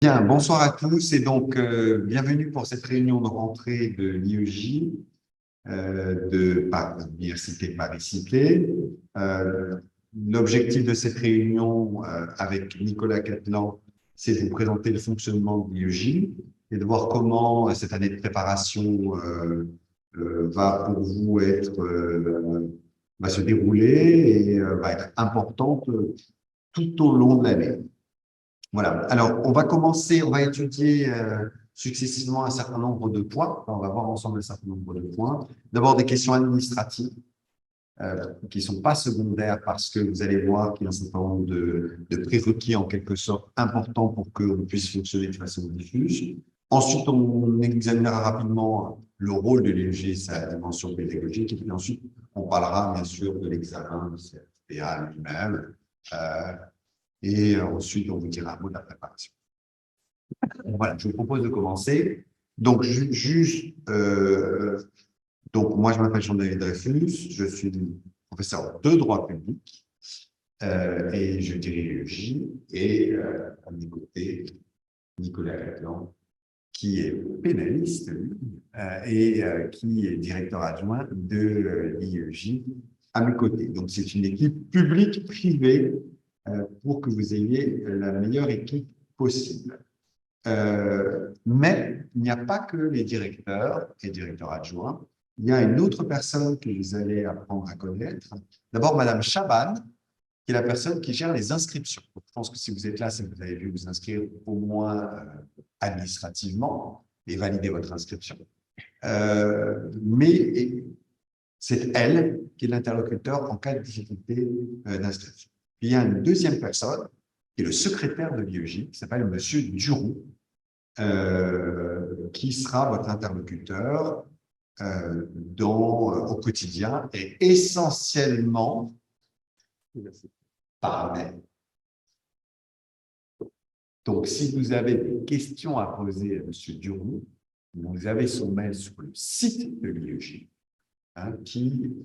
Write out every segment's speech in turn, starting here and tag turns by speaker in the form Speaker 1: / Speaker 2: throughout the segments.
Speaker 1: Bien, bonsoir à tous et donc bienvenue pour cette réunion de rentrée de l'IEJ de l'Université Paris-Cité. L'objectif de cette réunion avec Nicolas Cattelan, c'est de vous présenter le fonctionnement de l'IEJ et de voir comment cette année de préparation va pour vous va se dérouler et va être importante tout au long de l'année. Voilà. Alors, on va commencer, on va étudier successivement un certain nombre de points. On va voir ensemble un certain nombre de points. D'abord, des questions administratives qui ne sont pas secondaires parce que vous allez voir qu'il y a un certain nombre de prérequis en quelque sorte importants pour qu'on puisse fonctionner de façon diffuse. Ensuite, on examinera rapidement le rôle de l'IEG, sa dimension pédagogique. Et puis ensuite, on parlera bien sûr de l'examen du CFPA lui-même. Et ensuite, on vous dira un mot de la préparation. Voilà, je vous propose de commencer. Donc, donc moi, je m'appelle Jean-David Dreyfus, je suis professeur de droit public et je dirige le J. Et à mes côtés, Nicolas Cattelan, qui est pénaliste lui, et qui est directeur adjoint de l'IEJ à mes côtés. Donc, c'est une équipe publique-privée pour que vous ayez la meilleure équipe possible. Mais il n'y a pas que les directeurs et directeurs adjoints. Il y a une autre personne que vous allez apprendre à connaître. D'abord, Madame Chaban, qui est la personne qui gère les inscriptions. Donc, je pense que si vous êtes là, c'est que vous avez dû vous inscrire au moins administrativement et valider votre inscription. Mais c'est elle qui est l'interlocuteur en cas de difficulté d'inscription. Puis il y a une deuxième personne, qui est le secrétaire de l'IEJ, qui s'appelle Monsieur Duroux, qui sera votre interlocuteur au quotidien et essentiellement par mail. Donc, si vous avez des questions à poser à M. Duroux, vous avez son mail sur le site de l'IEJ,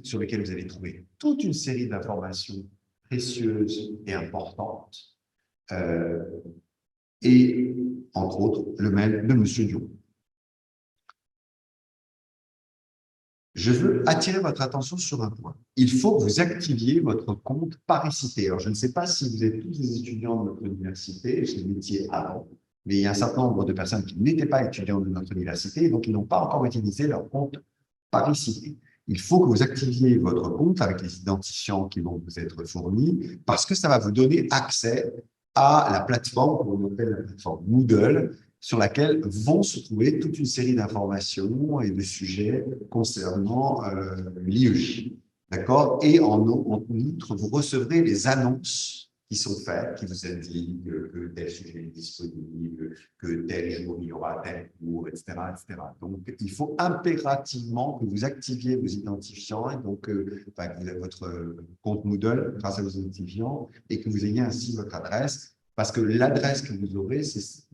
Speaker 1: sur lequel vous allez trouver toute une série d'informations précieuses et importantes, et entre autres le mail de M. Duroux. Je veux attirer votre attention sur un point. Il faut que vous activiez votre compte Paris-Cité. Alors, je ne sais pas si vous êtes tous des étudiants de notre université, je l'étiez avant, mais il y a un certain nombre de personnes qui n'étaient pas étudiants de notre université, donc ils n'ont pas encore utilisé leur compte Paris-Cité. Il faut que vous activiez votre compte avec les identifiants qui vont vous être fournis, parce que ça va vous donner accès à la plateforme qu'on appelle la plateforme Moodle, sur laquelle vont se trouver toute une série d'informations et de sujets concernant l'IEJ. D'accord? Et en outre, vous recevrez les annonces qui sont faites, qui vous indiquent que tel sujet est disponible, que tel jour il y aura tel cours, etc., etc. Donc, il faut impérativement que vous activiez vos identifiants, et donc votre compte Moodle grâce à vos identifiants, et que vous ayez ainsi votre adresse, parce que l'adresse que vous aurez, c'est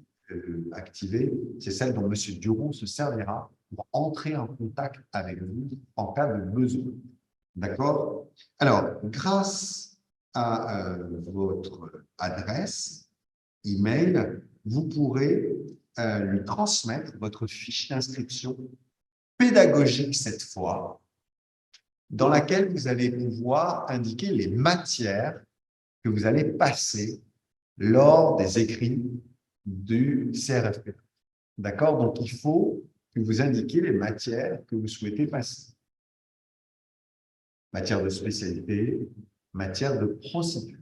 Speaker 1: activée, c'est celle dont M. Duron se servira pour entrer en contact avec vous en cas de besoin. D'accord? Alors, grâce à votre adresse email, vous pourrez lui transmettre votre fiche d'inscription pédagogique cette fois, dans laquelle vous allez pouvoir indiquer les matières que vous allez passer lors des écrits du CRFP. D'accord? Donc, il faut que vous indiquiez les matières que vous souhaitez passer. Matière de spécialité, matière de procédure.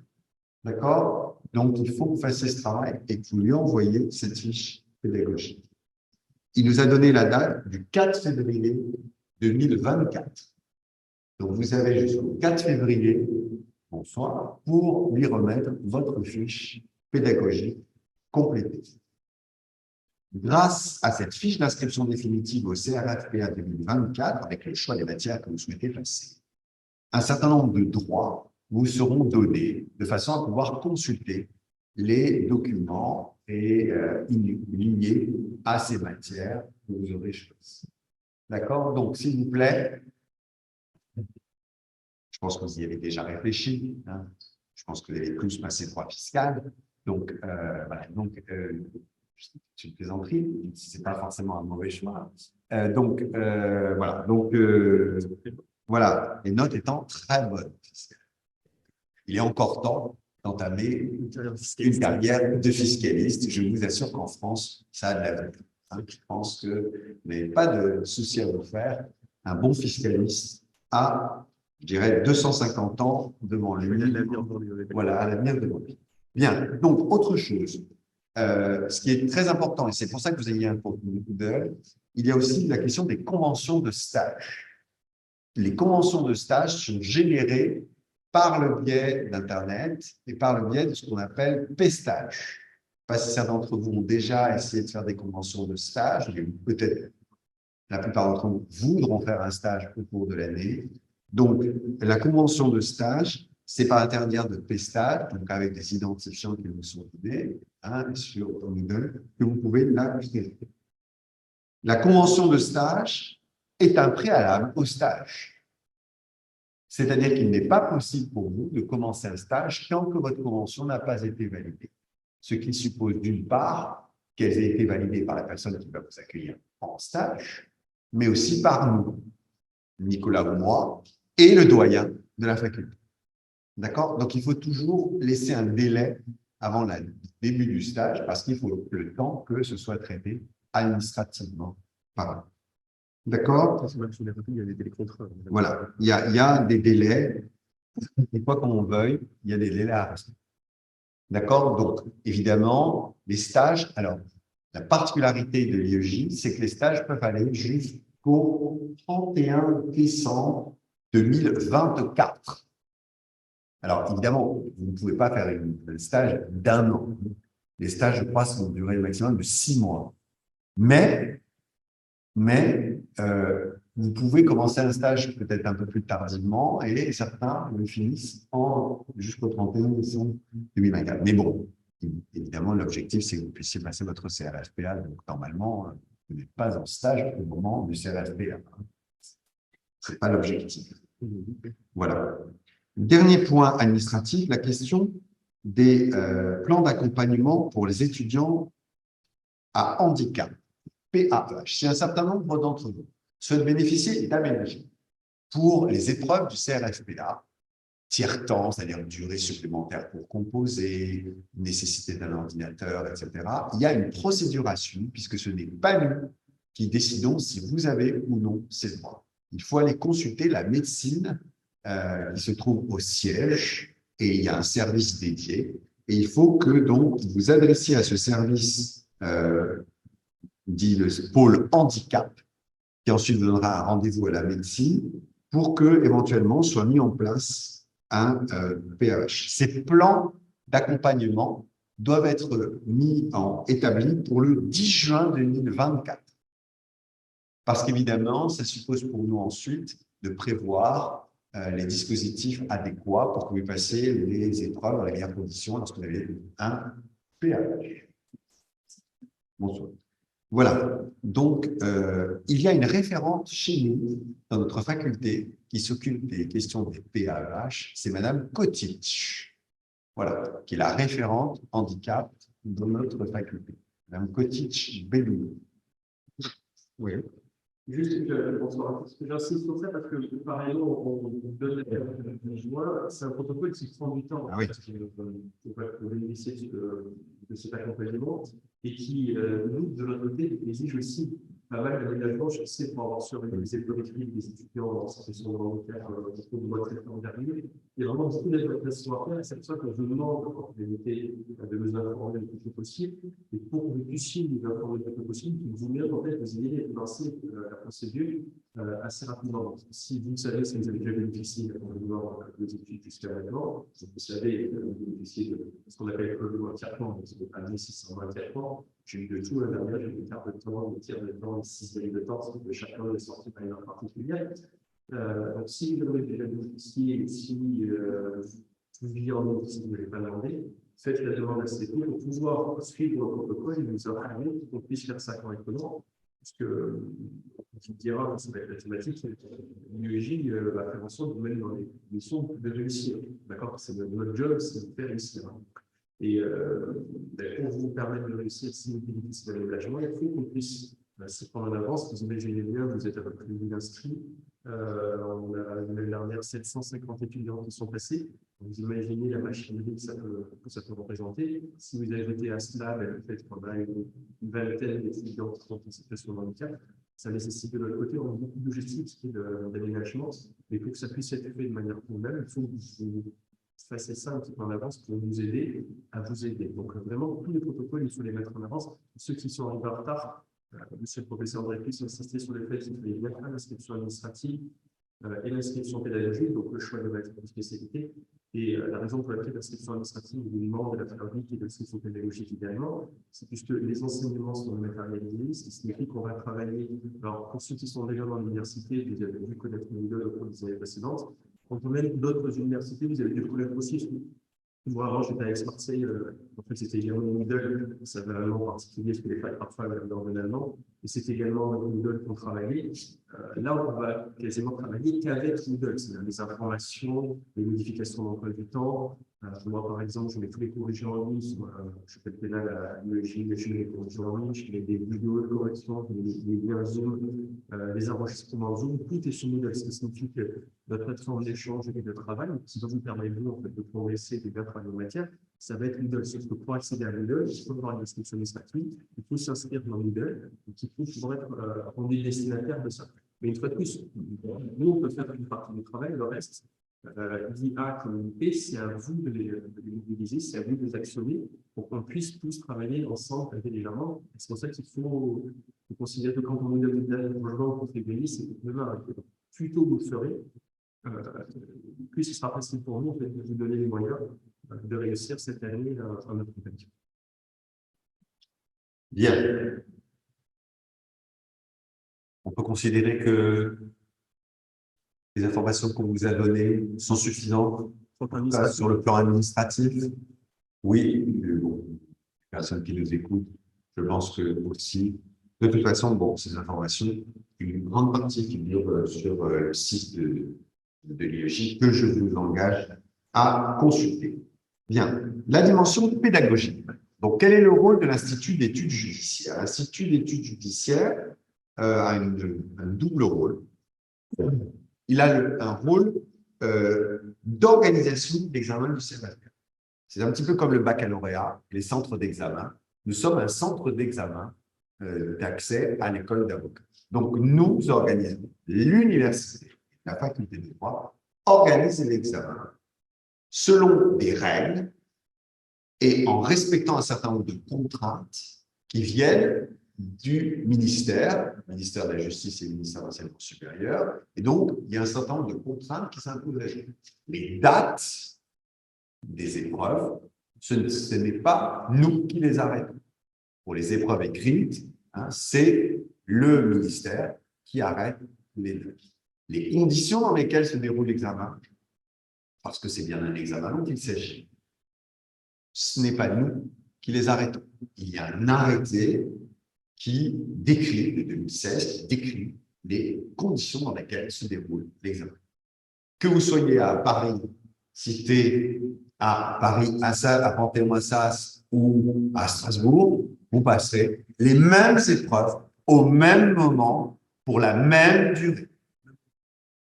Speaker 1: D'accord? Donc, il faut que vous fassiez ce travail et que vous lui envoyiez cette fiche pédagogique. Il nous a donné la date du 4 février 2024. Donc, vous avez jusqu'au 4 février, bonsoir, pour lui remettre votre fiche pédagogique complétée. Grâce à cette fiche d'inscription définitive au CRFPA 2024, avec le choix des matières que vous souhaitez passer, un certain nombre de droits vous seront donnés de façon à pouvoir consulter les documents et liés à ces matières que vous aurez choisies. D'accord? Donc, s'il vous plaît, je pense que vous y avez déjà réfléchi, je pense que vous avez tous passé droit fiscal. Donc, voilà. Donc, c'est une plaisanterie, ce n'est pas forcément un mauvais choix. Voilà. Voilà, les notes étant très bonnes. Il est encore temps d'entamer une carrière de fiscaliste. Je vous assure qu'en France, ça a de l'avenir. Je pense que vous n'avez pas de souci à vous faire. Un bon fiscaliste a, je dirais, 250 ans devant lui. Voilà, à l'avenir devant lui. Bien, donc, autre chose. Ce qui est très important, et c'est pour ça que vous ayez un contenu Google, il y a aussi la question des conventions de stage. Les conventions de stage sont générées par le biais d'Internet et par le biais de ce qu'on appelle PStage. Je ne sais pas si certains d'entre vous ont déjà essayé de faire des conventions de stage, mais peut-être la plupart d'entre vous voudront faire un stage au cours de l'année. Donc, la convention de stage, c'est par l'intermédiaire de PStage, donc avec des identifiants qui vous sont donnés sur Moodle, que vous pouvez la créer. La convention de stage est un préalable au stage. C'est-à-dire qu'il n'est pas possible pour vous de commencer un stage tant que votre convention n'a pas été validée. Ce qui suppose d'une part qu'elle ait été validée par la personne qui va vous accueillir en stage, mais aussi par nous, Nicolas ou moi, et le doyen de la faculté. D'accord? Donc, il faut toujours laisser un délai avant le début du stage parce qu'il faut le temps que ce soit traité administrativement par nous. D'accord?
Speaker 2: Il y a des délais contraints.
Speaker 1: Voilà, il y a des délais, et quoi qu'on veuille, il y a des délais à respecter. D'accord? Donc, évidemment, les stages, alors, la particularité de l'IEJ, c'est que les stages peuvent aller jusqu'au 31 décembre 2024. Alors, évidemment, vous ne pouvez pas faire un stage d'un an. Les stages, je crois, sont durée maximum de 6 mois. Mais vous pouvez commencer un stage peut-être un peu plus tardivement et certains le finissent jusqu'au 31 décembre 2024. Mais bon, évidemment, l'objectif, c'est que vous puissiez passer votre CRFPA. Donc, normalement, vous n'êtes pas en stage au moment du CRFPA. Ce n'est pas l'objectif. Voilà. Dernier point administratif, la question des plans d'accompagnement pour les étudiants à handicap. PAEH. Si un certain nombre d'entre vous souhaitent bénéficier d'aménagements pour les épreuves du CRFPA, tiers-temps, c'est-à-dire une durée supplémentaire pour composer, nécessité d'un ordinateur, etc., il y a une procédure à suivre puisque ce n'est pas nous qui décidons si vous avez ou non ces droits. Il faut aller consulter la médecine qui se trouve au siège et il y a un service dédié. Et il faut que donc vous adressiez à ce service dit le pôle handicap, qui ensuite vous donnera un rendez-vous à la médecine pour que éventuellement soit mis en place un PAH. Ces plans d'accompagnement doivent être établis pour le 10 juin 2024. Parce qu'évidemment, ça suppose pour nous ensuite de prévoir les dispositifs adéquats pour que vous passiez les épreuves dans les meilleures conditions lorsque vous avez un PAH. Bonsoir. Voilà, donc il y a une référente chez nous, dans notre faculté, qui s'occupe des questions des PAEH, c'est Madame Kotic, voilà, qui est la référente handicap de notre faculté. Madame Kotic Belou.
Speaker 2: Oui. Juste, bonsoir. J'insiste sur ça parce que, par exemple, on donne la joie, c'est un protocole qui prend du temps.
Speaker 1: Ah oui.
Speaker 2: Pour bénéficier de cet accompagnement et qui, nous, de notre côté, exige aussi pas mal d'aménagements, je sais, pour avoir sur les économétriques des étudiants en situation de handicap, au mois de septembre dernier. Il y a vraiment beaucoup d'adaptations à faire. C'est pour ça que je vous demande, en réalité, de nous informer le plus tôt possible. Et pour que vous puissiez nous informer le plus tôt possible, qu'il vous met en fait vous aider à lancer la procédure assez rapidement. Si vous savez, si vous avez déjà bénéficié des études jusqu'à maintenant, vous savez, vous bénéficiez de ce qu'on appelle le tiers-temps, donc c'est pas 1620 tiers-temps. J'ai eu de tout à l'intérieur, j'ai eu des quarts de temps, des tiers de temps, des sixièmes de temps, de chacun est sorti par une heure particulière. Donc, si vous avez déjà bénéficié, si vous vivez en Europe, si vous n'avez pas demandé, faites la demande à CP pour pouvoir suivre le protocole et nous informer pour qu'on puisse faire ça correctement. Parce que, on dira, ça va être la thématique, l'UEJ va faire en sorte de vous mettre dans les missions de réussir. D'accord? C'est notre job, c'est de faire réussir. Et pour vous permettre de réussir si vous bénéficiez d'un hébergement, il faut qu'on puisse s'y prendre en avance. Vous imaginez bien, vous êtes à peu près 1000 inscrits. On a l'année dernière 750 étudiants qui sont passés. Vous imaginez la machinerie que ça peut représenter. Si vous ajoutez à cela le fait qu'on a une vingtaine d'étudiants qui sont en situation de handicap, ça nécessite de l'autre côté beaucoup de logistique et d'aménagement. Mais pour que ça puisse être fait de manière convenable, il faut que vous fassiez ça un petit peu en avance pour vous aider à vous aider. Donc vraiment, tous les protocoles, il faut les mettre en avance. Ceux qui sont arrivés en retard, monsieur le professeur André Puy insisté sur le fait qu'il fallait bien faire l'inscription administrative et l'inscription pédagogique, donc le choix de mettre une spécialité. Et la raison pour laquelle l'inscription administrative est demande de la théorique et de l'inscription pédagogique idéalement, c'est puisque les enseignements sont matérialisés, ce qui signifie qu'on va travailler. Alors, pour ceux qui sont déjà dans l'université, vous avez dû connaître Moodle au cours des années précédentes. Quand on mène d'autres universités, vous avez dû connaître aussi. Moi, avant, j'étais à Aix-Marseille. En fait, c'était également Moodle. Ça avait un nom particulier, parce que les facs parfois dans le allemand. Et c'est également Moodle qu'on travaillait. Là, on va quasiment travailler qu'avec Moodle. C'est-à-dire les informations, les modifications d'emploi du temps. Moi, par exemple, je mets tous les corrigés en ligne. Je fais le pénal à l'UEJ, je mets les corrigés en ligne, je mets des vidéos de correction, les liens Zoom, les enregistrements Zoom. Tout est sur Moodle. Ce qui signifie que notre plateforme d'échange et de travail, qui va vous permettre en fait, de progresser et de bien travailler en matière, ça va être Moodle. Sauf que pour accéder à Moodle, il faut avoir une inscription administrative, il faut s'inscrire dans Moodle, et il faut pouvoir être rendu destinataire de ça. Mais une fois de plus, nous, on peut faire une partie du travail, le reste, l'IA comme l'IP, c'est à vous de les mobiliser, c'est à vous de les actionner pour qu'on puisse tous travailler ensemble intelligemment. C'est pour ça qu'il faut considérer que quand on est au contribuer, c'est que demain, plus tôt vous le ferez, plus ce sera facile pour nous en fait, de vous donner les moyens de réussir cette année en notre compétition.
Speaker 1: Bien. On peut considérer que les informations qu'on vous a données sont suffisantes sur le plan administratif. Oui, bon, les personnes qui nous écoutent, je pense que aussi. De toute façon, bon, ces informations, une grande partie figure sur le site de l'IEJ que je vous engage à consulter. Bien, la dimension pédagogique. Donc, quel est le rôle de l'Institut d'études judiciaires? L'Institut d'études judiciaires a un double rôle. Il a un rôle d'organisation de l'examen du CFA. C'est un petit peu comme le baccalauréat, les centres d'examen. Nous sommes un centre d'examen d'accès à l'école d'avocat. Donc, nous organisons, l'université, la faculté de droit, organise l'examen selon des règles et en respectant un certain nombre de contraintes qui viennent du ministère, le ministère de la Justice et le ministère de l'Enseignement supérieur. Et donc, il y a un certain nombre de contraintes qui s'imposent à nous. Les dates des épreuves, ce n'est pas nous qui les arrêtons. Pour les épreuves écrites, hein, c'est le ministère qui arrête les conditions dans lesquelles se déroule l'examen, parce que c'est bien un examen dont il s'agit. Ce n'est pas nous qui les arrêtons. Il y a un arrêté qui décrit, de 2016, qui décrit les conditions dans lesquelles se déroule l'examen. Que vous soyez à Paris, cité à Paris, à Panthéon-Assas ou à Strasbourg, vous passerez les mêmes épreuves au même moment pour la même durée.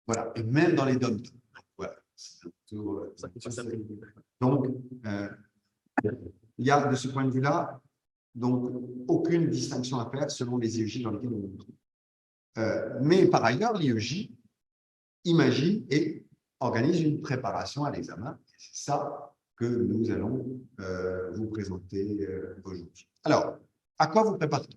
Speaker 1: Voilà, et même dans les DOM. Voilà. Donc, il y a de ce point de vue-là, donc, aucune distinction à faire selon les IEJ dans lesquels on nous trouve. Mais par ailleurs, l'IEJ imagine et organise une préparation à l'examen. C'est ça que nous allons vous présenter aujourd'hui. Alors, à quoi vous préparez-vous?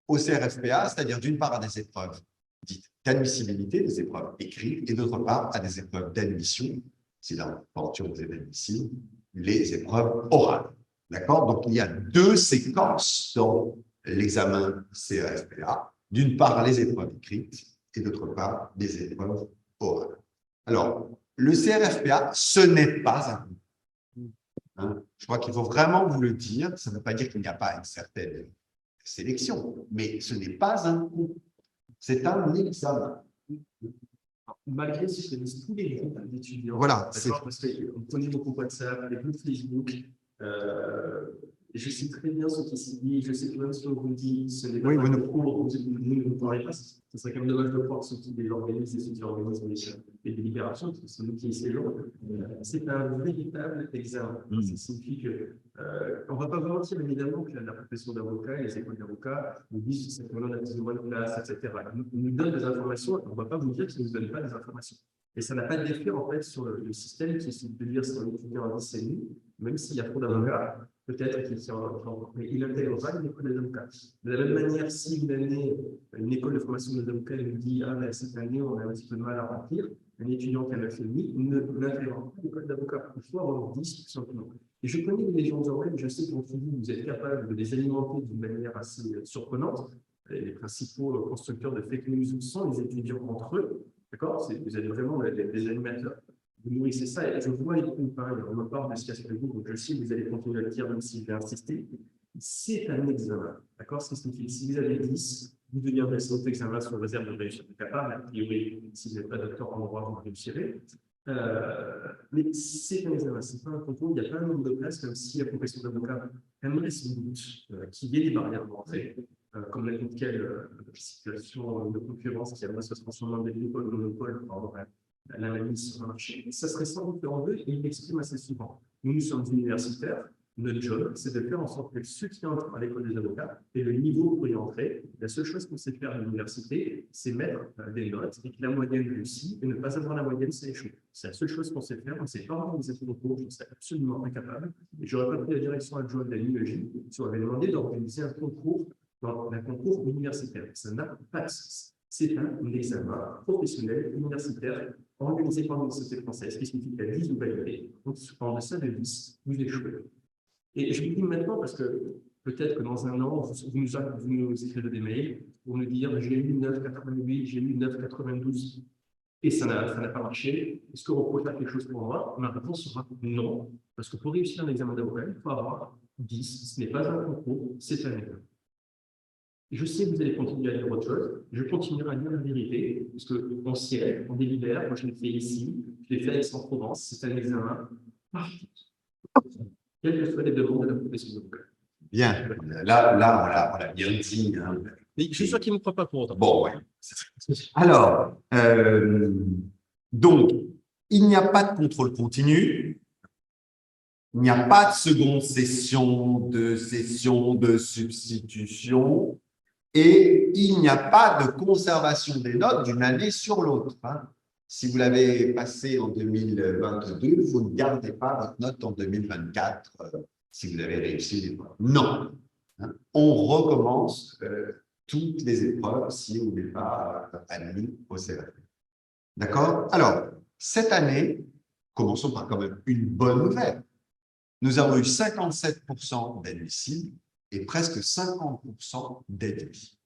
Speaker 1: Au CRFPA, c'est-à-dire d'une part à des épreuves dites d'admissibilité, des épreuves écrites, et d'autre part à des épreuves d'admission, si l'aventure vous est admissible, les épreuves orales. D'accord? Donc, il y a deux séquences dans l'examen CRFPA. D'une part, les épreuves écrites et d'autre part, les épreuves orales. Alors, le CRFPA, ce n'est pas un concours. Hein? Je crois qu'il faut vraiment vous le dire. Ça ne veut pas dire qu'il n'y a pas une certaine sélection, mais ce n'est pas un concours. C'est un examen.
Speaker 2: Malgré ce que disent tous les groupes d'étudiants,
Speaker 1: voilà,
Speaker 2: parce que vous prenez vos groupes WhatsApp, les groupes Facebook, Je sais très bien ce qui s'est dit, je sais que même si on vous dit ce n'est pas
Speaker 1: Oui,
Speaker 2: un concours, vous ne nous parlez pas, ce serait quand même dommage de croire ceux qui organisent et ceux qui organisent les délibérations, parce que c'est nous qui y siégeons. C'est un véritable examen. Ça signifie que, on ne va pas vous mentir évidemment que la profession d'avocat et les écoles d'avocats nous disent que c'est on a plus ou moins de place, etc. Ils nous donnent des informations, on ne va pas vous dire qu'ils ne nous donnent pas des informations. Et ça n'a pas d'effet en fait sur le système qui est de dire si on étudie en lycée, même s'il y a trop d'avocats, peut-être qu'il il intégrera une école d'avocats. De la même manière, si une école de formation des avocats nous dit ah, ben, cette année, on a un petit peu de mal à remplir, un étudiant qui a fait n'intégrera pas l'école d'avocats. Il faut avoir 10 tout simplement. Et je connais des légendes urbaines, je sais qu'en Philippe, vous êtes capable de les alimenter d'une manière assez surprenante. Les principaux constructeurs de fake news sont les étudiants entre eux. D'accord? Vous êtes vraiment des animateurs. Vous nourrissez ça, et je vois les groupes, on me parle de ce qu'il y a sur le groupe, donc je sais que vous allez continuer à le dire, même si je vais insister. C'est un examen, d'accord? Ce qui signifie que si vous avez 10, vous deviendrez cet examen sur réserve de réussite capable. A priori, si vous n'êtes pas docteur en droit, vous réussirez. Mais c'est un examen, ce n'est pas un concours, il n'y a pas un nombre de places, même si la profession d'avocat aimerait sans doute qu'il y ait des barrières d'entrée, comme n'importe quelle situation de concurrence qui aimerait se transformer en monopole ou monopole par rapport à l'analyse sur le marché. Ça serait sans doute leur vœu, et il l'exprime assez souvent. Nous sommes universitaires, notre job, c'est de faire en sorte que ceux qui entrent à l'école des avocats aient le niveau pour y entrer. La seule chose qu'on sait faire à l'université, c'est mettre des notes et que la moyenne réussit, et ne pas avoir la moyenne, c'est échouer. C'est la seule chose qu'on sait faire. On ne sait pas organiser ce concours, je serais absolument incapable. Et j'aurais pas pris la direction adjointe de la LIEJ si on avait demandé d'organiser un concours universitaire. Ça n'a pas de sens. C'est un examen professionnel universitaire organisé par l'université française, qui signifie qu'à 10 vous validez. Donc, en deçà de 10, vous échouez. Et je vous dis maintenant, parce que peut-être que dans un an, vous nous écrivez des mails pour nous dire j'ai eu 9,88, j'ai eu 9,92 et ça n'a pas marché. Est-ce que vous pouvez faire quelque chose pour moi? Ma réponse sera non, parce que pour réussir un examen d'avocat, il faut avoir 10. Ce n'est pas un concours, c'est un examen. Je sais que vous allez continuer à lire autre chose. Je continuerai à lire la vérité, parce qu'on siège, on délibère. Moi, je l'ai fait ici, je l'ai fait à Aix-en-Provence. C'est un examen parfait, quelles que soient les demandes de la profession d'avocat.
Speaker 1: Bien, là, on l'a bien dit. Hein.
Speaker 2: Mais je suis sûr qu'il ne me croit pas pour autant.
Speaker 1: Bon, ouais. Alors, donc, il n'y a pas de contrôle continu. Il n'y a pas de seconde session, de substitution. Et il n'y a pas de conservation des notes d'une année sur l'autre. Hein. Si vous l'avez passé en 2022, vous ne gardez pas votre note en 2024 si vous avez réussi l'épreuve. Non. Hein. On recommence toutes les épreuves si on n'est pas admis au CRF. D'accord? Alors, cette année, commençons par quand même une bonne nouvelle. Nous avons eu 57% d'admissibles et presque 50% d'admis.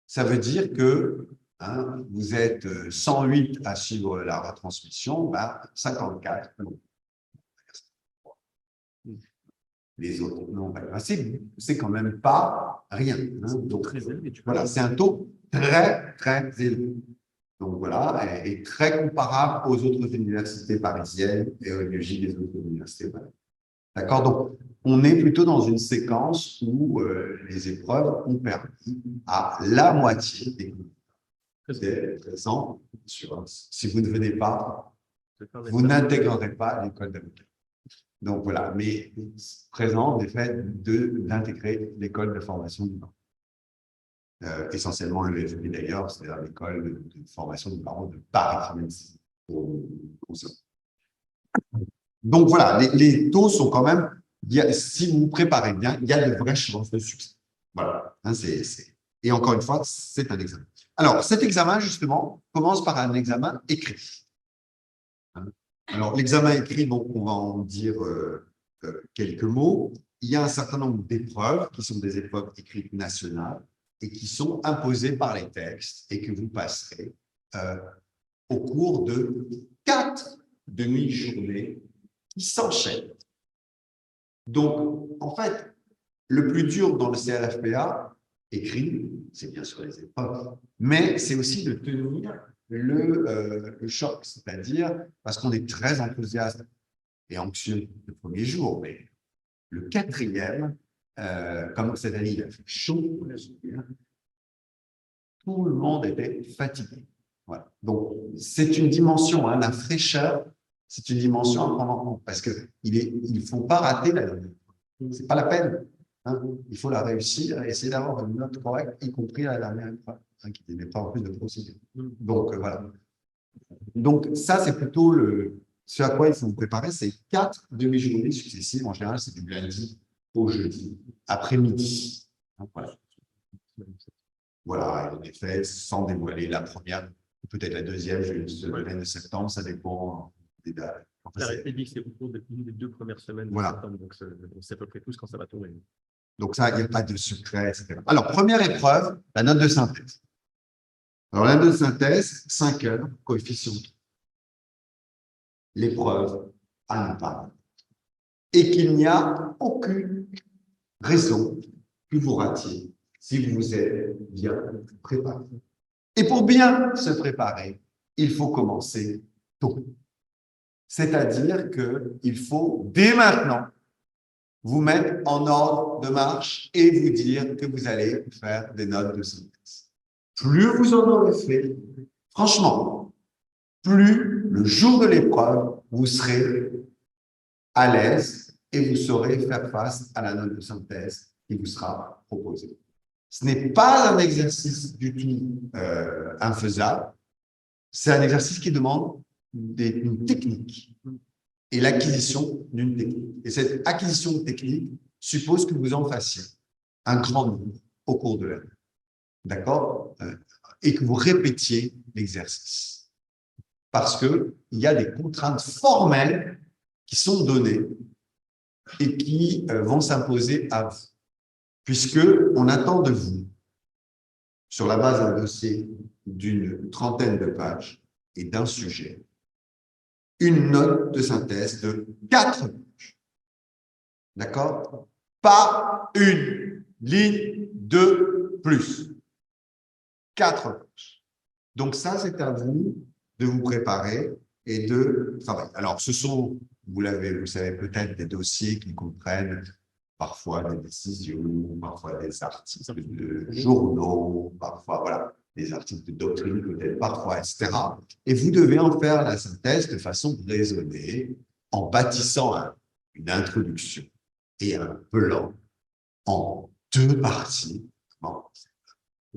Speaker 1: Ça veut dire que vous êtes 108 à suivre la retransmission, 54, non. Les autres, non. C'est quand même pas rien. Hein. Donc, voilà, c'est un taux très, très élevé. Donc voilà, et très comparable aux autres universités parisiennes et aux UJ des autres universités. D'accord? Donc, on est plutôt dans une séquence où les épreuves ont permis à la moitié des candidats d'être présents. Si vous ne venez pas, vous n'intégrerez pas l'école d'avocat. Donc voilà, mais présent, en effet, d'intégrer l'école de formation du barreau. Essentiellement l'EFP d'ailleurs, c'est-à-dire l'école de formation du barreau de Paris. Donc voilà, les taux sont quand même, si vous vous préparez bien, il y a de vraies chances de succès. Voilà, hein, et encore une fois, c'est un examen. Alors, cet examen, justement, commence par un examen écrit. Alors, l'examen écrit, donc, on va en dire quelques mots. Il y a un certain nombre d'épreuves qui sont des épreuves écrites nationales et qui sont imposées par les textes et que vous passerez au cours de 4 demi-journées qui s'enchaînent. Donc, en fait, le plus dur dans le CRFPA, écrit, c'est bien sûr les épreuves, mais c'est aussi de tenir le choc, c'est-à-dire parce qu'on est très enthousiaste et anxieux le premier jour, mais Le quatrième, comme cette année, il a fait chaud, tout le monde était fatigué. Voilà. Donc, c'est une dimension, hein, la fraîcheur, c'est une dimension à prendre en compte parce qu'il ne faut pas rater la dernière épreuve. Ce n'est pas la peine. Hein. Il faut la réussir et essayer d'avoir une note correcte, y compris la dernière épreuve, hein, qui n'est pas en plus de procédure. Donc, voilà. Donc, ça, c'est plutôt ce à quoi il faut vous préparer. C'est 4 demi-journées successives. En général, c'est du lundi au jeudi, après-midi. Voilà. Voilà, en effet, sans dévoiler la première, peut-être la deuxième, semaine de septembre, ça dépend des dates.
Speaker 2: La République, c'est au cours d'une des 2 premières semaines de septembre, donc on sait à peu près tous quand ça va tomber.
Speaker 1: Donc ça, il n'y a pas de secret, etc. Alors, première épreuve, la note de synthèse. Alors, la note de synthèse, 5 heures, coefficient. L'épreuve à ne pas. Et qu'il n'y a aucune raison que vous ratiez si vous vous êtes bien préparé. Et pour bien se préparer, il faut commencer tôt. C'est-à-dire qu'il faut, dès maintenant, vous mettre en ordre de marche et vous dire que vous allez faire des notes de synthèse. Plus vous en aurez fait, franchement, plus le jour de l'épreuve, vous serez à l'aise et vous saurez faire face à la note de synthèse qui vous sera proposée. Ce n'est pas un exercice du tout infaisable, c'est un exercice qui demande une technique et l'acquisition d'une technique. Et cette acquisition de technique suppose que vous en fassiez un grand nombre au cours de l'année. D'accord? Et que vous répétiez l'exercice. Parce qu'il y a des contraintes formelles qui sont données et qui vont s'imposer à vous. Puisqu'on attend de vous, sur la base d'un dossier d'une trentaine de pages et d'un sujet, une note de synthèse de 4 pages. D'accord? Pas une ligne de plus. 4 pages. Donc ça, c'est à vous de vous préparer et de travailler. Alors, ce sont, vous savez peut-être, des dossiers qui comprennent parfois des décisions, parfois des articles de journaux, parfois, voilà, des articles de doctrine, peut-être parfois, etc. Et vous devez en faire la synthèse de façon raisonnée, en bâtissant une introduction et un plan en 2 parties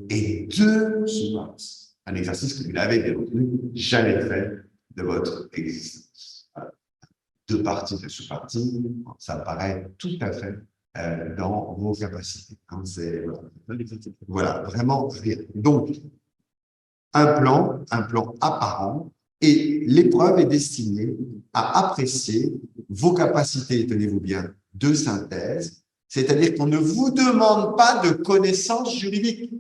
Speaker 1: et 2 sous-parties. Un exercice que vous n'avez bien entendu jamais fait de votre existence. 2 parties de sous-parties, ça paraît tout à fait dans vos capacités. Hein, voilà, vraiment rien. Donc, un plan apparent, et l'épreuve est destinée à apprécier vos capacités, tenez-vous bien, de synthèse, c'est-à-dire qu'on ne vous demande pas de connaissances juridiques.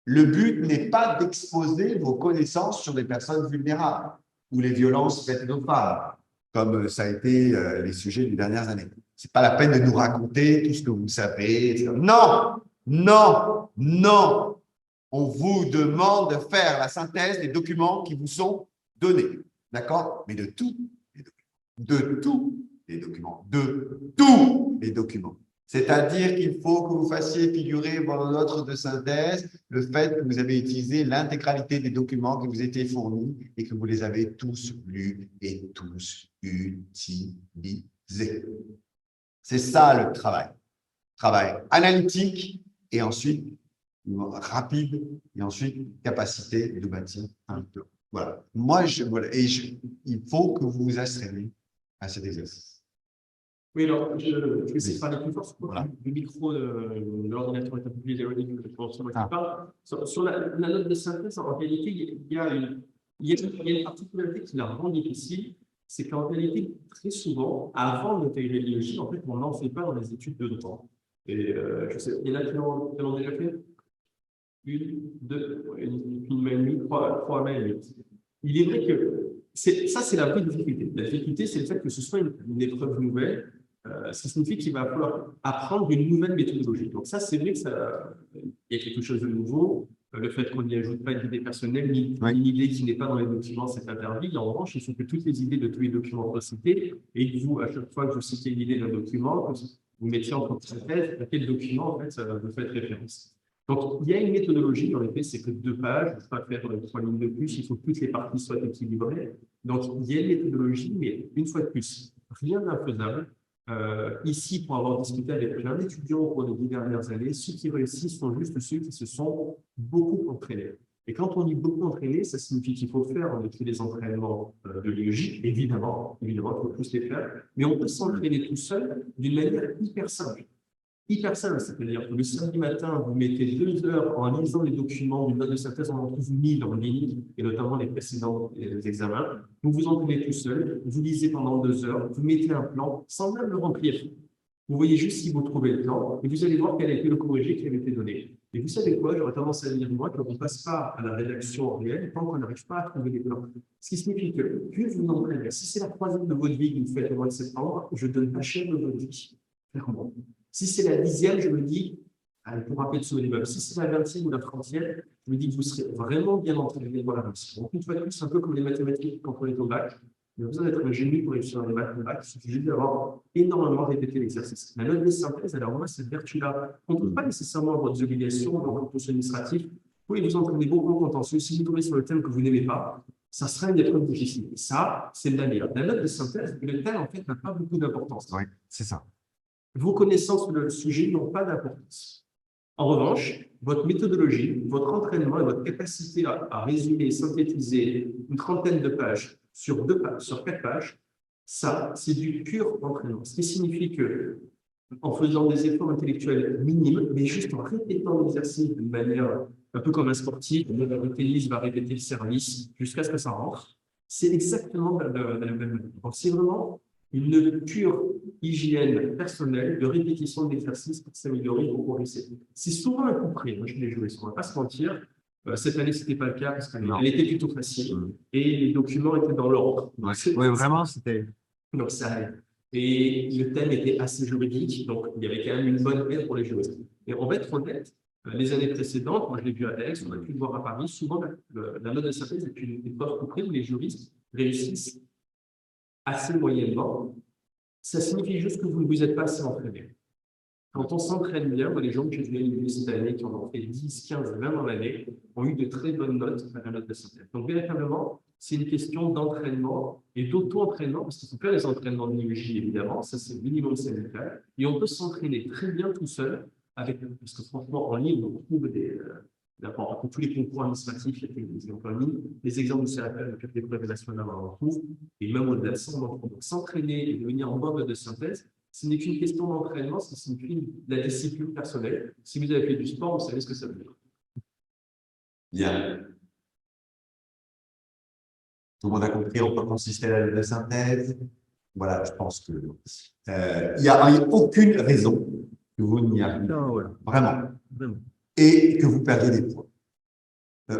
Speaker 1: Le but n'est pas d'exposer vos connaissances sur les personnes vulnérables ou les violences faites aux femmes, comme ça a été les sujets des dernières années. Ce n'est pas la peine de nous raconter tout ce que vous savez, etc. Non, non, non. On vous demande de faire la synthèse des documents qui vous sont donnés. D'accord? Mais de tous les documents. De tous les documents. De tous les documents. C'est-à-dire qu'il faut que vous fassiez figurer votre note de synthèse le fait que vous avez utilisé l'intégralité des documents qui vous étaient fournis et que vous les avez tous lus et tous utilisés. C'est ça le travail. Travail analytique et ensuite rapide et ensuite capacité de bâtir un plan. Voilà. Il faut que vous vous astreignez à cet exercice.
Speaker 2: Oui, alors, je vais essayer de parler plus fort. Voilà. Le micro de l'ordinateur est un peu plus éloigné que moi qui parle. Sur la note de synthèse, en réalité, il y a une particularité qui la rend difficile, c'est qu'en réalité, très souvent, avant d'intégrer l'IEJ, en fait, on n'en fait pas dans les études de droit. Et je sais, il y en a qui l'ont déjà fait. 1, 2, une main et demie, 3 mains et demie. Il est vrai que ça, c'est la vraie difficulté. La difficulté, c'est le fait que ce soit une épreuve nouvelle. Ça signifie qu'il va falloir apprendre une nouvelle méthodologie. Donc ça, c'est vrai que il y a quelque chose de nouveau. le fait qu'on n'y ajoute pas une idée personnelle, ni
Speaker 1: Oui.
Speaker 2: une idée qui n'est pas dans les documents, c'est interdit. En revanche, il faut que toutes les idées de tous les documents soient citées, et que vous, à chaque fois que vous citez une idée d'un document, vous mettiez en parenthèse à quel document, en fait, vous faites référence. Donc, il y a une méthodologie, en effet, c'est que 2 pages, il ne faut pas faire 3 lignes de plus, il faut que toutes les parties soient équilibrées. Donc, il y a une méthodologie, mais une fois de plus, rien d'infaisable. Ici, pour avoir discuté avec plein d'étudiants au cours des 10 dernières années, ceux qui réussissent sont juste ceux qui se sont beaucoup entraînés. Et quand on dit beaucoup entraîné, ça signifie qu'il faut faire en effet des entraînements de biologie, évidemment, il faut tous les faire, mais on peut s'entraîner tout seul d'une manière hyper simple. Hyper simple, c'est-à-dire que le samedi matin, vous mettez 2 heures en lisant les documents d'une note de synthèse, on en trouve 1000 en ligne, et notamment les précédents examens. Vous vous entraînez tout seul, vous lisez pendant 2 heures, vous mettez un plan sans même le remplir. Vous voyez juste si vous trouvez le plan, et vous allez voir quel a été le corrigé qui avait été donné. Et vous savez quoi, j'aurais tendance à dire, moi, qu'on ne passe pas à la rédaction réelle tant qu'on n'arrive pas à trouver les plans. Ce qui signifie que plus vous entraînez, si c'est la 3e de votre vie que vous faites au mois de septembre, je donne la chaîne de votre vie, clairement. Si c'est la 10e, je me dis, elle pourra peut-être sauver les meubles. Si c'est la 20e ou la 30e, je me dis que vous serez vraiment bien entraîné dans la réussite. Donc, une fois de plus, c'est un peu comme les mathématiques quand on est au bac. Il n'y a besoin d'être un génie pour réussir dans les maths au bac. Il suffit juste d'avoir énormément répété l'exercice. La note de synthèse, alors moi, cette vertu-là, on ne trouve pas nécessairement à votre obligation, dans votre contentieux administratif. Vous pouvez vous entraîner beaucoup en contentieux. Si vous tombez sur le thème que vous n'aimez pas, ça sera une épreuve difficile. Et ça, c'est de la meilleure. La note de synthèse, le thème, en fait, n'a pas beaucoup d'importance.
Speaker 1: Oui, c'est ça.
Speaker 2: Vos connaissances sur le sujet n'ont pas d'importance. En revanche, votre méthodologie, votre entraînement et votre capacité à résumer, synthétiser une trentaine de pages sur 4 pages, ça, c'est du pur entraînement. Ce qui signifie que, en faisant des efforts intellectuels minimes, mais juste en répétant l'exercice d'une manière un peu comme un sportif, le tennis va répéter le service jusqu'à ce que ça rentre, c'est exactement la même manière. Donc, c'est vraiment une pure hygiène personnelle de répétition de l'exercice pour s'améliorer au cours du lycée. C'est souvent un coup près, moi je l'ai joué, on ne va pas se mentir. Cette année, ce n'était pas le cas parce qu'elle était plutôt facile et les documents étaient dans l'ordre.
Speaker 1: Oui, vraiment, c'était.
Speaker 2: Donc ça allait. Et le thème était assez juridique, donc il y avait quand même une bonne aide pour les juristes. Et on va être honnête, les années précédentes, moi je l'ai vu à Aix, on a pu le voir à Paris, souvent la note de synthèse est une épreuve coup près où les juristes réussissent assez moyennement. Ça signifie juste que vous ne vous êtes pas assez entraîné. Quand on s'entraîne bien, les gens que j'ai vus cette année, qui en ont fait 10, 15, 20 dans l'année, ont eu de très bonnes notes à la note de synthèse. Donc, véritablement, c'est une question d'entraînement et d'auto-entraînement, parce qu'il faut faire les entraînements de biologie, évidemment, ça c'est le minimum syndical, et on peut s'entraîner très bien tout seul, parce que franchement, en ligne, on trouve d'abord, pour tous les concours administratifs, il y a des exemples en ligne, les exemples de CRFL, de capital de révélation, on en trouve, et même au-delà de ça, on peut s'entraîner et devenir en bonne note de synthèse. Ce n'est qu'une question d'entraînement, ce signifie de la discipline personnelle. Si vous avez fait du sport, vous savez ce que ça veut dire.
Speaker 1: Bien. Tout le monde a compris en quoi consistait la note de synthèse. Voilà, je pense que il n'y a aucune raison que vous n'y arriviez pas.
Speaker 2: Voilà.
Speaker 1: Vraiment.
Speaker 2: Vraiment.
Speaker 1: Et que vous perdiez des points.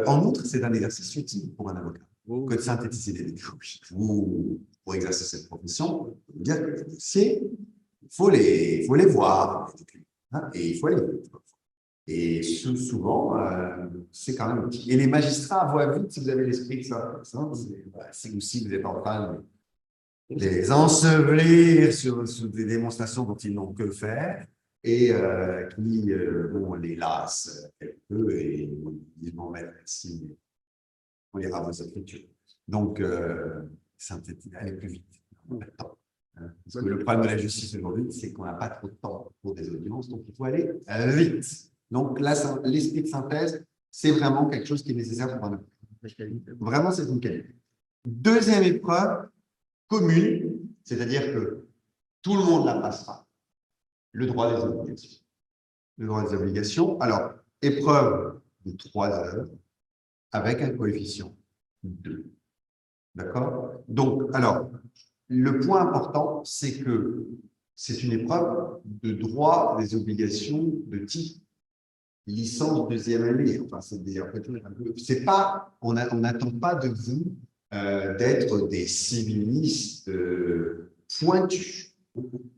Speaker 1: En outre, c'est un exercice utile pour un avocat que de synthétiser des documents. Pour exercer cette profession, dire que il faut les voir, hein, et il faut les lire. Et souvent, c'est quand même utile. Et les magistrats voient vite si vous avez l'esprit que ça c'est aussi vous êtes en train de les ensevelir sur des démonstrations dont ils n'ont que faire et qui les lassent quelque peu et ils vont mettre ici, on lira vos écritures. Donc, aller plus vite. Parce que le problème de la justice aujourd'hui, c'est qu'on n'a pas trop de temps pour des audiences, donc il faut aller vite. Donc là, l'esprit de synthèse, c'est vraiment quelque chose qui est nécessaire pour un avocat. Vraiment, c'est une qualité. Deuxième épreuve, commune, c'est-à-dire que tout le monde la passera. Le droit des obligations. Le droit des obligations. Alors, épreuve de 3 heures avec un coefficient 2. D'accord? Donc, alors, le point important, c'est que c'est une épreuve de droit des obligations de type licence deuxième année. Enfin, c'est pas, on n'attend pas de vous d'être des civilistes pointus.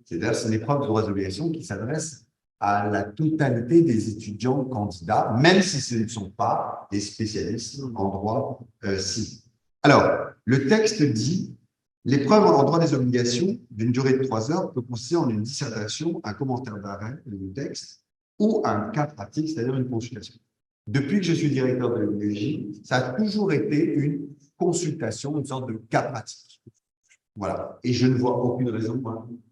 Speaker 1: C'est-à-dire, c'est une épreuve de droit des obligations qui s'adresse à la totalité des étudiants candidats, même si ce ne sont pas des spécialistes en droit civil. Alors, le texte dit l'épreuve en droit des obligations d'une durée de 3 heures peut consister en une dissertation, un commentaire d'arrêt du texte ou un cas pratique, c'est-à-dire une consultation. Depuis que je suis directeur de l'EJ, ça a toujours été une consultation, une sorte de cas pratique. Voilà. Et je ne vois aucune raison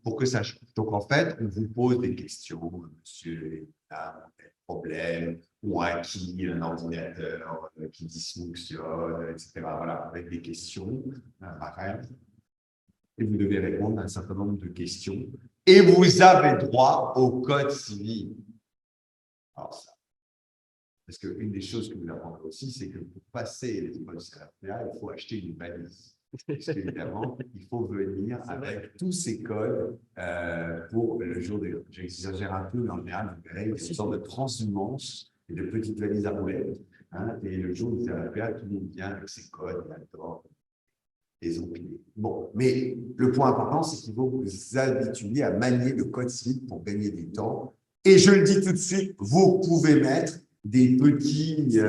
Speaker 1: pour que ça change. Donc, en fait, on vous pose des questions, monsieur, a un problème, ou acquis un ordinateur qui dysfonctionne, etc. Voilà, avec des questions, pareil. Et vous devez répondre à un certain nombre de questions. Et vous avez droit au code civil. Alors, ça. Parce qu'une des choses que vous apprendrez aussi, c'est que pour passer les écoles CRFPA, il faut acheter une valise. Parce qu'évidemment, il faut venir avec tous ces codes pour le jour des... J'exagère un peu, mais en général, vous verrez, il y a une sorte de transhumance et de petites valises à roulettes. Hein, et le jour du CRFPA, tout le monde vient avec ses codes, d'accord, les empilés. Bon, mais le point important, c'est qu'il faut vous habituer à manier le code civil pour gagner du temps. Et je le dis tout de suite, vous pouvez mettre des petits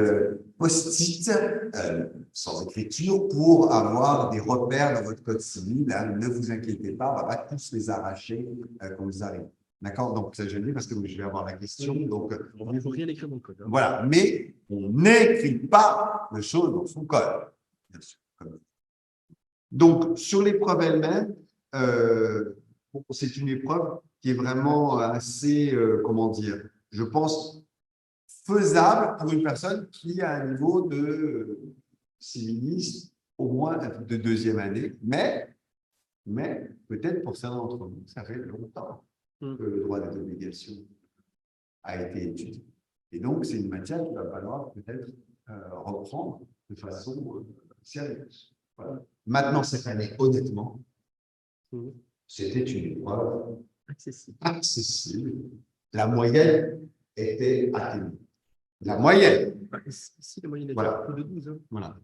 Speaker 1: post-it sans écriture pour avoir des repères dans votre code civil. Hein. Ne vous inquiétez pas, on ne va pas tous les arracher quand vous arrivez. D'accord? Donc, ça, je le dis parce que je vais avoir la question. Donc,
Speaker 2: il ne faut rien écrire dans le code. Hein.
Speaker 1: Voilà, mais on n'écrit pas les choses dans son code, bien sûr. Donc, sur l'épreuve elle-même, c'est une épreuve qui est vraiment assez, comment dire, je pense, faisable pour une personne qui a un niveau de civiliste au moins de 2e année, mais peut-être pour certains d'entre vous, ça fait longtemps que le droit des obligations a été étudié. Et donc, c'est une matière qu'il va falloir peut-être reprendre de façon sérieuse. Voilà. Maintenant, cette année, honnêtement, c'était une épreuve accessible. La moyenne était atteignue. La moyenne.
Speaker 2: Si, la moyenne était
Speaker 1: voilà.
Speaker 2: un peu de 12. Hein.
Speaker 1: Voilà.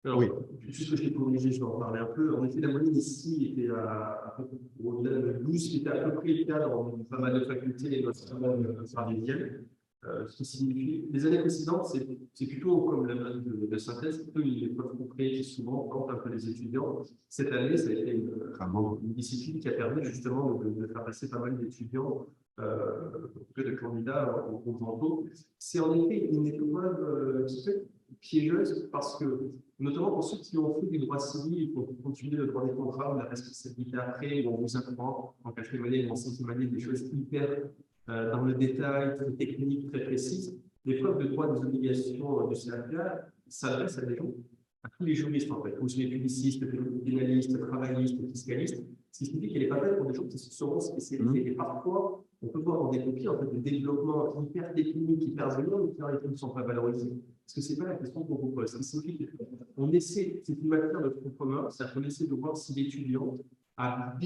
Speaker 2: Alors, oui. Juste que je t'ai corrigé, je vais en parler un peu. En effet, la moyenne ici était au-delà de 12, qui était à peu près le cas dans pas mal de facultés, et notamment parisienne. Ce qui signifie, les années précédentes, c'est plutôt comme la base de synthèse, plutôt une épreuve concrète qui souvent porte un peu les étudiants. Cette année, ça a été une discipline qui a permis justement de faire passer pas mal d'étudiants, de candidats au concours. C'est en effet une épreuve qui peut être piégeuse parce que, notamment pour ceux qui ont fait du droit civil, pour continuer le droit des contrats, la responsabilité après, on vous apprend en 4e année ou en 5e année des choses hyper dans le détail, très technique, très précise. L'épreuve de droit des obligations de CRFPA s'adresse à des gens, à tous les juristes en fait, aussi les publicistes, les pénalistes, travaillistes, fiscalistes, ce qui signifie qu'elle n'est pas faite pour des gens qui seront spécialisés. Et parfois, on peut voir dans des copies en fait, des développements hyper techniques, hyper géniaux, qui ne sont pas valorisés. Parce que ce n'est pas la question qu'on vous pose. Ce qui signifie qu'on essaie, c'est une matière de tronc commun, c'est-à-dire qu'on essaie de voir si l'étudiant a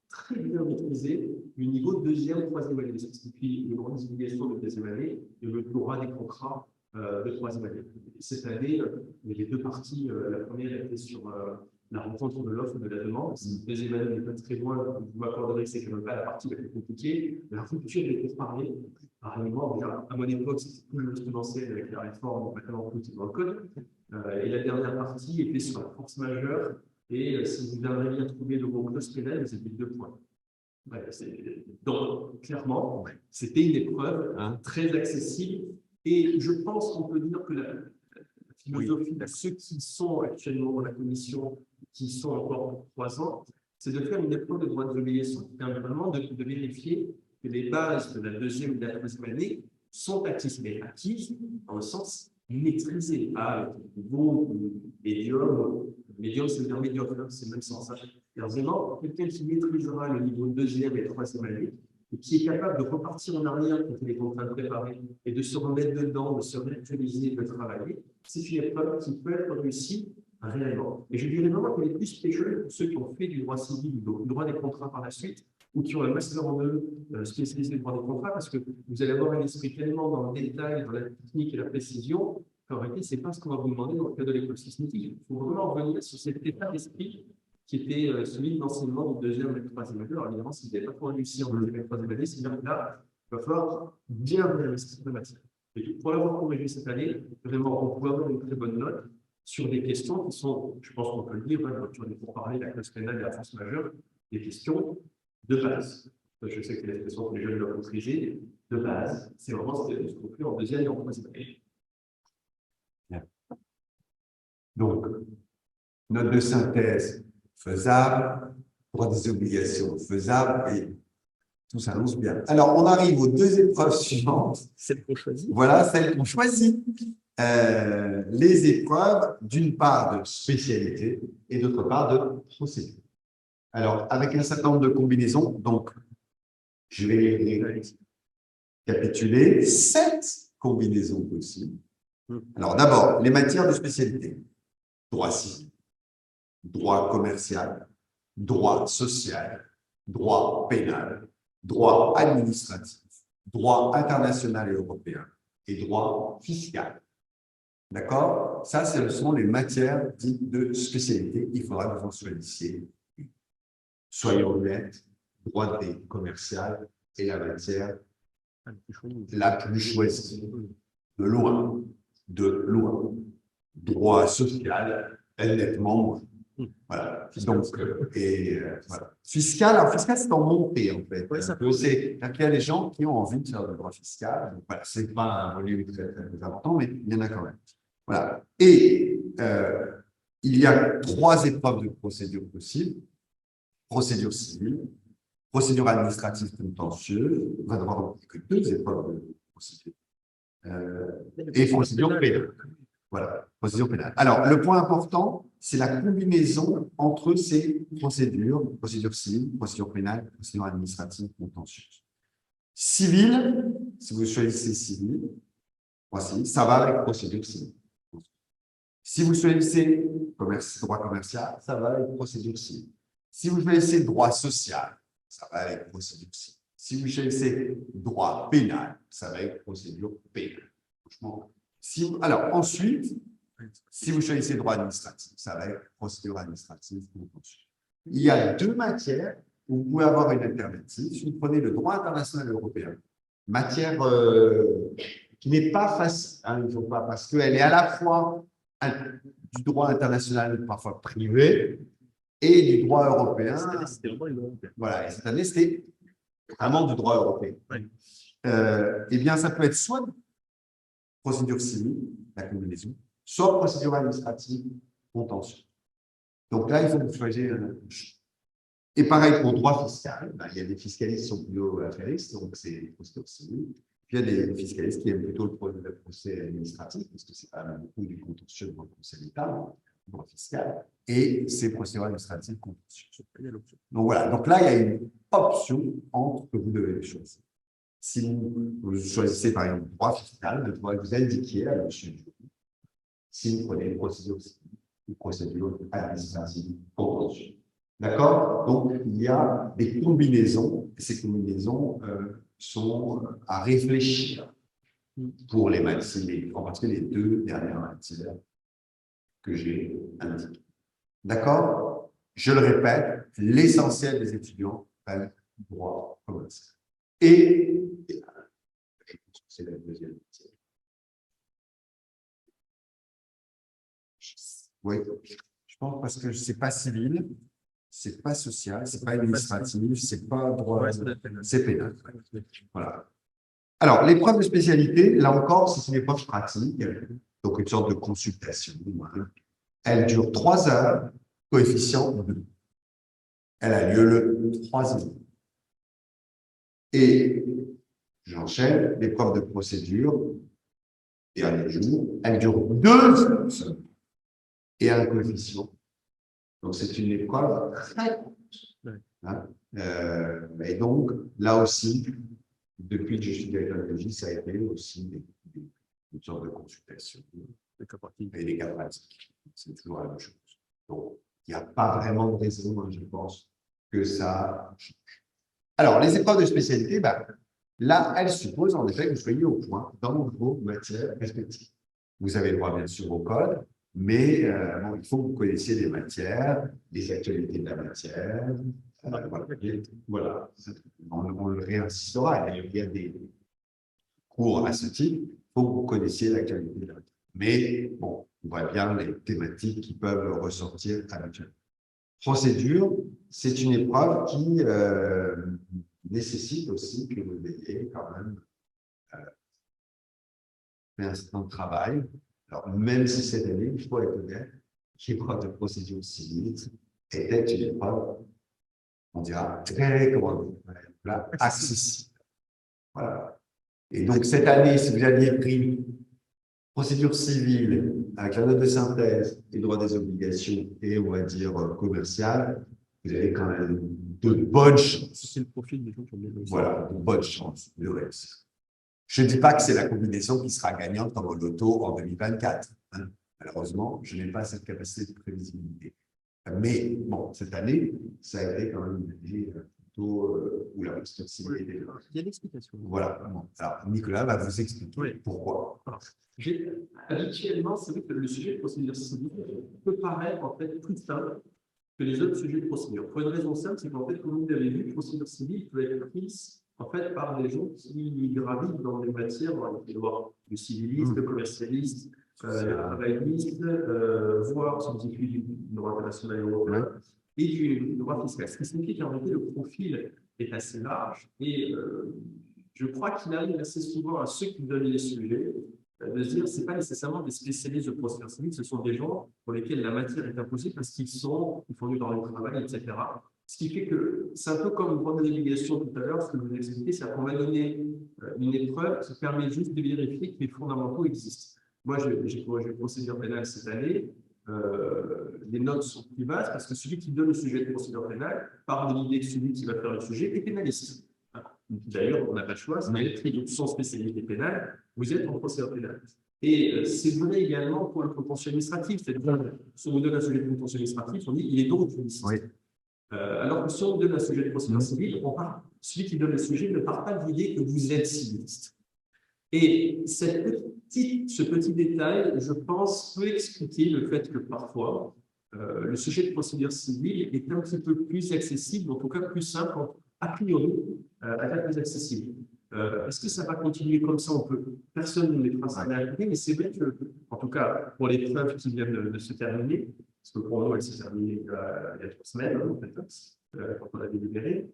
Speaker 2: très bien maîtrisé le niveau de 2e, 3e année. Ce qui signifie le droit des obligations de 2e année et le droit des contrats de 3e année. Cette année, il y a les 2 parties. La première était sur la rencontre de l'offre et de la demande. La 2e année n'est pas très loin. Vous m'accorderez que c'est quand même pas la partie la plus compliquée. La rupture des pourparlers. Apparemment, déjà, à mon époque, c'était plus exponentiel avec la réforme, maintenant tout est dans le code. Et la dernière partie était sur la force majeure. Et si vous aimeriez bien trouver le mot clause pénale, vous avez 2 points. Ouais, donc, clairement, c'était une épreuve très accessible. Et je pense qu'on peut dire que la philosophie de ceux qui sont actuellement dans la commission, qui sont encore pour 3 ans, c'est de faire une épreuve de droit de l'obligation. Vraiment de vérifier que les bases de la 2e et de la 3e année sont acquises, mais acquises dans le sens maîtrisé, pas niveau médium, c'est le médiocre, c'est le même sens. Vraiment, quelqu'un qui maîtrisera le niveau 2e et 3e année, et qui est capable de repartir en arrière quand il est en train de préparer, et de se remettre dedans, de se réactualiser, de travailler, c'est une épreuve qui peut être réussie réellement. Et je dirais vraiment qu'elle est plus spéciale pour ceux qui ont fait du droit civil, du droit des contrats par la suite, ou qui ont un master en spécialisé dans le droit des contrats, parce que vous allez avoir un esprit tellement dans le détail, dans la technique et la précision, qu'en réalité, ce n'est pas ce qu'on va vous demander dans le cadre de l'école sismique. Il faut vraiment revenir sur cet état d'esprit qui était celui de l'enseignement de 2e et 3e année. Alors évidemment, si vous n'avez pas trop réussi en 2e et 3e année, c'est bien que là, il va falloir bien investir de matière. Et pour l'avoir corrigé cette année, vraiment, on peut avoir une très bonne note sur des questions qui sont, je pense qu'on peut le dire, sur les pourparlers, la classe pénale et la force majeure, des questions de base. Je sais que les questions que les jeunes doivent maîtriser, de base, c'est vraiment ce qu'on fait en deuxième et en troisième année.
Speaker 1: Donc, note de synthèse faisable, droit des obligations faisable, et tout s'annonce bien. Alors, on arrive aux deux épreuves suivantes.
Speaker 2: Celle qu'on choisit.
Speaker 1: Voilà, celles qu'on choisit. Les épreuves, d'une part de spécialité et d'autre part de procédure. Alors, avec un certain nombre de combinaisons, donc, je vais récapituler 7 combinaisons possibles. Alors, d'abord, les matières de spécialité. Droit civil, droit commercial, droit social, droit pénal, droit administratif, droit international et européen et droit fiscal. D'accord? Ça, ce sont les matières dites de spécialité. Il faudra que vous en choisissiez. Soyons honnêtes, droit des commercial est la matière la plus choisie. De loin. De loin. Droit social, nettement moins. Voilà. Donc, voilà. Fiscal, alors fiscal, c'est en montée, en fait.
Speaker 2: Ouais,
Speaker 1: il y a des gens qui ont envie de faire du droit fiscal. Donc, voilà, ce n'est pas un volume très, très important, mais il y en a quand même. Voilà. Et il y a 3 épreuves de procédure possibles. Procédure civile, procédure administrative contentieuse, on va devoir que 2 épreuves de procédure. Et procédure pénale. Voilà, procédure pénale. Alors, le point important, c'est la combinaison entre ces procédures, procédure civile, procédure pénale, procédure administrative contentieuse. Civile, si vous choisissez civile, voici, ça va avec procédure civile. Si vous choisissez droit commercial, ça va avec procédure civile. Si vous choisissez droit social, ça va avec procédure civile. Si vous choisissez droit pénal, ça va avec procédure pénale. Franchement, alors, ensuite, si vous choisissez droit administratif, ça va être procédure administrative. Il y a 2 matières où vous pouvez avoir une alternative. Si vous prenez le droit international européen, matière qui n'est pas facile, hein, il faut pas, parce qu'elle est à la fois du droit international parfois privé et du droit européen. Voilà, et cette année, c'était vraiment du droit européen. Oui. Eh bien, ça peut être soit procédure civile, la combinaison, soit procédure administrative, contentieux. Donc là, il faut que vous choisir. Et pareil pour droit fiscal, il y a des fiscalistes qui sont plutôt affairistes, donc c'est procédure civile. Puis il y a des fiscalistes qui aiment plutôt le procès administratif, parce que c'est pas beaucoup du contentieux devant le Conseil d'État, le droit fiscal, et c'est procédure administrative contentieux. Donc voilà, donc là, il y a une option entre que vous devez choisir. Si vous choisissez par exemple le droit fiscal, le droit que vous indiquiez à monsieur du si vous prenez une procédure administrative contentieuse. D'accord? Donc, il y a des combinaisons, et ces combinaisons sont à réfléchir pour les matières, en particulier les 2 dernières matières que j'ai indiquées. D'accord? Je le répète, l'essentiel des étudiants prennent droit commercial. Et c'est la deuxième matière. Oui, je pense parce que ce n'est pas civil, ce n'est pas social, ce n'est pas administratif, ce n'est pas droit, c'est pénal. Voilà. Alors, l'épreuve de spécialité, là encore, c'est une épreuve pratique, donc une sorte de consultation. Elle dure 3 heures, coefficient 2. Elle a lieu le 3e. Et j'enchaîne, l'épreuve de procédure, dernier jour, elle dure 2 heures et un coefficient. Donc, c'est une épreuve très courte. Hein? Et donc, là aussi, depuis que je suis directeur de pédagogie, ça a été aussi une sorte de consultation et des cas pratiques. C'est toujours la même chose. Donc, il n'y a pas vraiment de raison, je pense, que ça change. Alors, les épreuves de spécialité, là, elles supposent en effet que vous soyez au point dans vos matières respectives. Vous avez droit, bien sûr, au code, mais bon, il faut que vous connaissiez les matières, les actualités de la matière, Voilà. On le réinsistera. Il y a des cours à ce type. Il faut que vous connaissiez la qualité de la matière. Mais bon, on voit bien les thématiques qui peuvent ressortir habituellement. Procédure, c'est une épreuve qui nécessite aussi que vous ayez quand même fait un certain travail. Alors, même si cette année, il faut être honnête, l'épreuve de procédure civile était une épreuve, on dira, très, comment dire, accessible. Voilà. Et donc, cette année, si vous aviez pris procédure civile avec la note de synthèse et droit des obligations et, on va dire, commercial, vous avez quand même de bonnes chances.
Speaker 2: C'est le profil des gens qui ont bien réussi.
Speaker 1: Voilà, de bonnes chances de réussir. Je ne dis pas que c'est la combinaison qui sera gagnante dans le loto en 2024. Hein. Malheureusement, je n'ai pas cette capacité de prévisibilité. Mais bon, cette année, ça a été quand même une année plutôt où la responsabilité est là.
Speaker 2: Il y a l'explication.
Speaker 1: Voilà. Bon. Alors, Nicolas va vous expliquer pourquoi.
Speaker 2: Habituellement, c'est vrai que le sujet de procédure civile peut paraître en fait plus simple que les autres sujets de procédure. Pour une raison simple, c'est qu'en fait, comme vous l'avez vu, procédure civile peut être prise en fait par des gens qui gravitent dans des matières, il peut y avoir du civiliste, le commercialiste, le travailliste, voire sur du droit international et européen, et du droit fiscal. Ce qui signifie qu'en réalité, le profil est assez large et je crois qu'il arrive assez souvent à ceux qui donnent les sujets de se dire que ce n'est pas nécessairement des spécialistes de procédure civile, ce sont des gens pour lesquels la matière est imposée parce qu'ils font du dans le travail, etc. Ce qui fait que c'est un peu comme le droit des obligations tout à l'heure, ce que je vous ai expliqué, c'est qu'on va donner une épreuve qui permet juste de vérifier que les fondamentaux existent. Moi, j'ai corrigé procédure pénale cette année. Les notes sont plus basses parce que celui qui donne le sujet de procédure pénale part de l'idée que celui qui va faire le sujet est pénaliste. D'ailleurs, on n'a pas le choix, c'est sans spécialité pénale, vous êtes en procédure pénale. Et c'est vrai également pour le contentieux administratif, c'est-à-dire si on vous donne un sujet de contentieux administratif, on dit il est donc juridiciste. Oui. Alors que si on vous donne un sujet de procédure civile, celui qui donne le sujet ne part pas de l'idée que vous êtes civiliste. Et ce petit détail, je pense, peut expliquer le fait que parfois, le sujet de procédure civile est un petit peu plus accessible, en tout cas plus simple, a priori, à être plus accessible. Est-ce que ça va continuer comme ça? Personne ne mettra ça à l'année, mais c'est vrai que, en tout cas, pour les preuves qui viennent de se terminer, parce que pour nous, elle s'est terminée il y a 3 semaines, en fait, quand on a délibéré,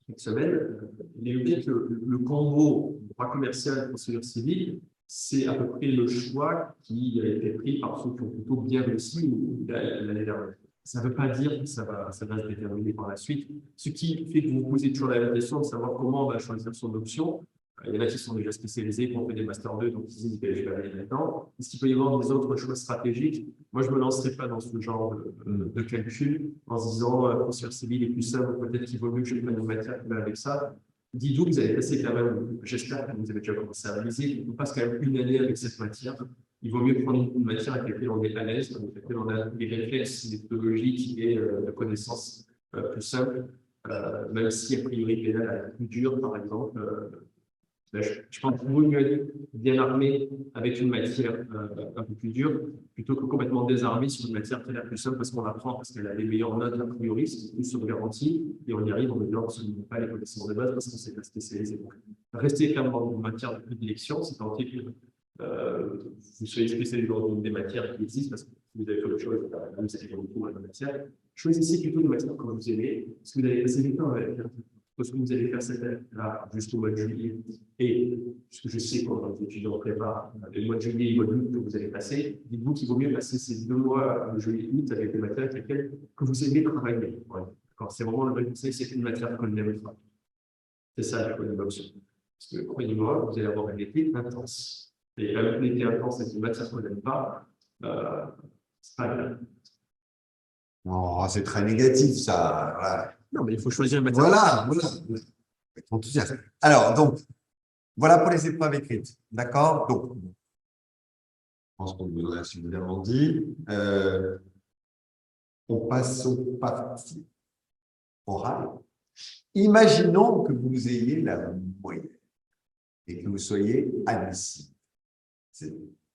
Speaker 2: cette semaine, il est évident que le combo droit commercial et procédure civile, c'est à peu près le choix qui a été pris par ceux qui ont plutôt bien réussi l'année dernière. Ça ne veut pas dire que ça va se déterminer par la suite. Ce qui fait que vous vous posez toujours la même question de savoir comment on va choisir son option. Il y en a qui sont déjà spécialisés, qui ont fait des Master 2, donc ils disent que je vais aller là-dedans. Est-ce qu'il peut y avoir des autres choix stratégiques? Moi, je ne me lancerai pas dans ce genre de calcul en se disant procédure civile est plus simple, peut-être qu'il vaut mieux que je prenne une matière qui va avec ça. Dites-vous que vous avez passé quand même, j'espère que vous avez déjà commencé à réaliser, on passe quand même une année avec cette matière. Il vaut mieux prendre une matière avec laquelle on est à l'aise, avec laquelle on a des réflexes méthodologiques et de connaissances plus simples, même si a priori pénal est plus dur, par exemple. Je pense qu'il vaut mieux être bien armé avec une matière un peu plus dure plutôt que complètement désarmé sur une matière qui est la plus simple parce qu'on apprend, parce qu'elle a les meilleures notes a priori, c'est plus sur garantie, et on y arrive en ne développant absolument pas les connaissances de base parce qu'on ne s'est pas spécialisé. Restez clairement dans une matière de prédilection, c'est tant que vous soyez spécialisé dans une des matières qui existent parce que vous avez fait le choix, vous savez beaucoup dans la matière. Choisissez plutôt une matière que vous aimez, parce que vous allez passer du temps avec. Parce que vous allez faire cette année-là jusqu'au mois de juillet, et puisque je sais quand les étudiants préparent le mois de juillet et le mois d'août que vous allez passer, dites-vous qu'il vaut mieux passer ces 2 mois de juillet et août avec des matières avec lesquelles que vous aimez travailler. Ouais. C'est vraiment le vrai conseil, c'est une matière qu'on n'aime pas. C'est ça la bonne option. Parce que croyez-moi, vous allez avoir un été intense. Et un été intense avec une matière qu'on n'aime pas, c'est pas bien.
Speaker 1: Oh, c'est très négatif, ça. Voilà.
Speaker 2: Non, mais il faut choisir une matière.
Speaker 1: Voilà. Enthousiaste. Alors, donc, voilà pour les épreuves écrites. D'accord? Donc, je pense qu'on vous a suffisamment dit. On passe aux parties orales. Imaginons que vous ayez la moyenne et que vous soyez admissible.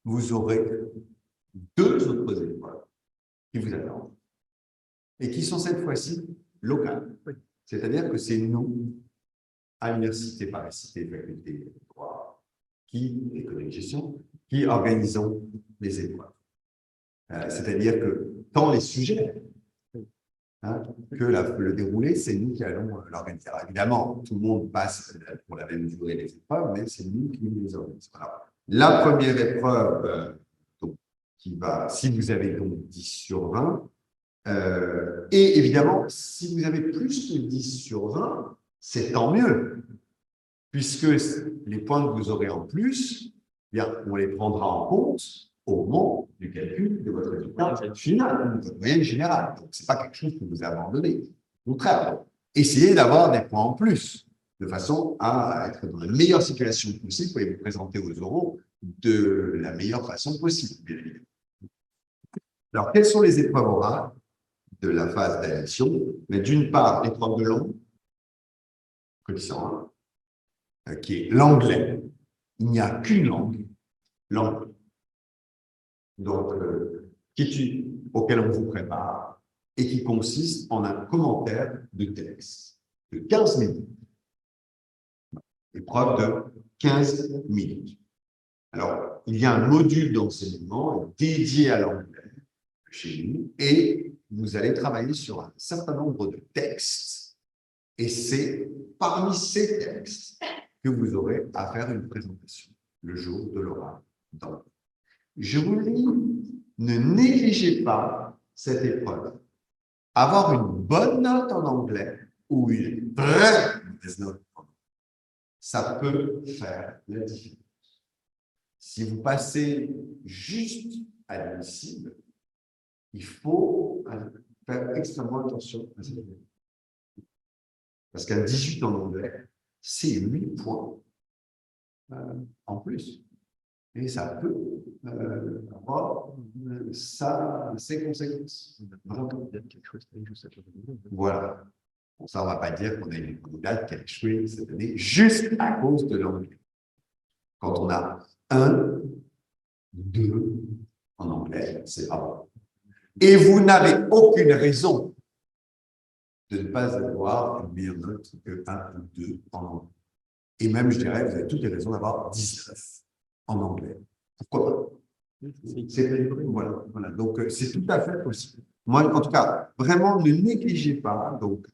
Speaker 1: Vous aurez 2 autres épreuves qui vous attendent et qui sont cette fois-ci local.
Speaker 2: Oui.
Speaker 1: C'est-à-dire que c'est nous, à l'université Paris-Cité, faculté de droit, économie de gestion, qui organisons les épreuves. C'est-à-dire que tant les sujets que le déroulé, c'est nous qui allons l'organiser. Alors évidemment, tout le monde passe pour la même durée les épreuves, mais c'est nous qui les organisons. Alors, la première épreuve, donc, qui va, si vous avez donc 10 sur 20, et évidemment, si vous avez plus que 10 sur 20, c'est tant mieux, puisque les points que vous aurez en plus, eh bien, on les prendra en compte au moment du calcul de votre résultat final, de votre moyenne générale. Donc, ce n'est pas quelque chose que vous avez abandonné. Au contraire, essayez d'avoir des points en plus, de façon à être dans la meilleure situation possible pour vous présenter aux oraux de la meilleure façon possible, bien évidemment. Alors, quelles sont les épreuves orales de la phase d'admission? Mais d'une part, l'épreuve de langue, condition 1, qui est l'anglais. Il n'y a qu'une langue, l'anglais. Donc, auquel on vous prépare et qui consiste en un commentaire de texte de 15 minutes. Épreuve de 15 minutes. Alors, il y a un module d'enseignement dédié à l'anglais chez nous et vous allez travailler sur un certain nombre de textes et c'est parmi ces textes que vous aurez à faire une présentation le jour de l'oral. Je vous le dis, ne négligez pas cette épreuve. Avoir une bonne note en anglais ou une très mauvaise note en anglais, ça peut faire la différence. Si vous passez juste à l'admissible, il faut faire extrêmement attention à cette épreuve. Parce qu'un 18 en anglais, c'est 8 points en plus. Et ça peut avoir ses conséquences. Voilà. Bon, ça, on ne va pas dire qu'on a une candidate qui a échoué cette année juste à cause de l'anglais. Quand on a 1, 2 en anglais, c'est pas bon. Et vous n'avez aucune raison de ne pas avoir une meilleure note que 1 ou 2 en anglais. Et même, je dirais, vous avez toutes les raisons d'avoir 19 en anglais. Pourquoi pas? Voilà. Donc, c'est tout à fait possible. Moi, en tout cas, vraiment, ne négligez pas. Donc,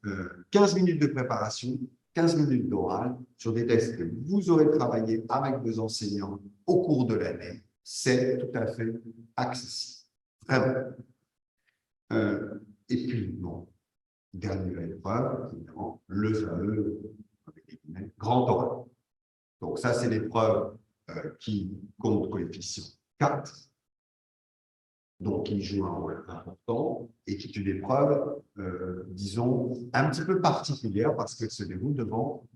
Speaker 1: 15 minutes de préparation, 15 minutes d'oral sur des tests que vous aurez travaillé avec vos enseignants au cours de l'année. C'est tout à fait accessible. Vraiment. Et puis, bon, dernière épreuve, évidemment, le fameux grand oral. Donc, ça, c'est l'épreuve qui compte coefficient 4, donc qui joue un rôle important et qui est une épreuve, disons, un petit peu particulière parce qu'elle se déroule devant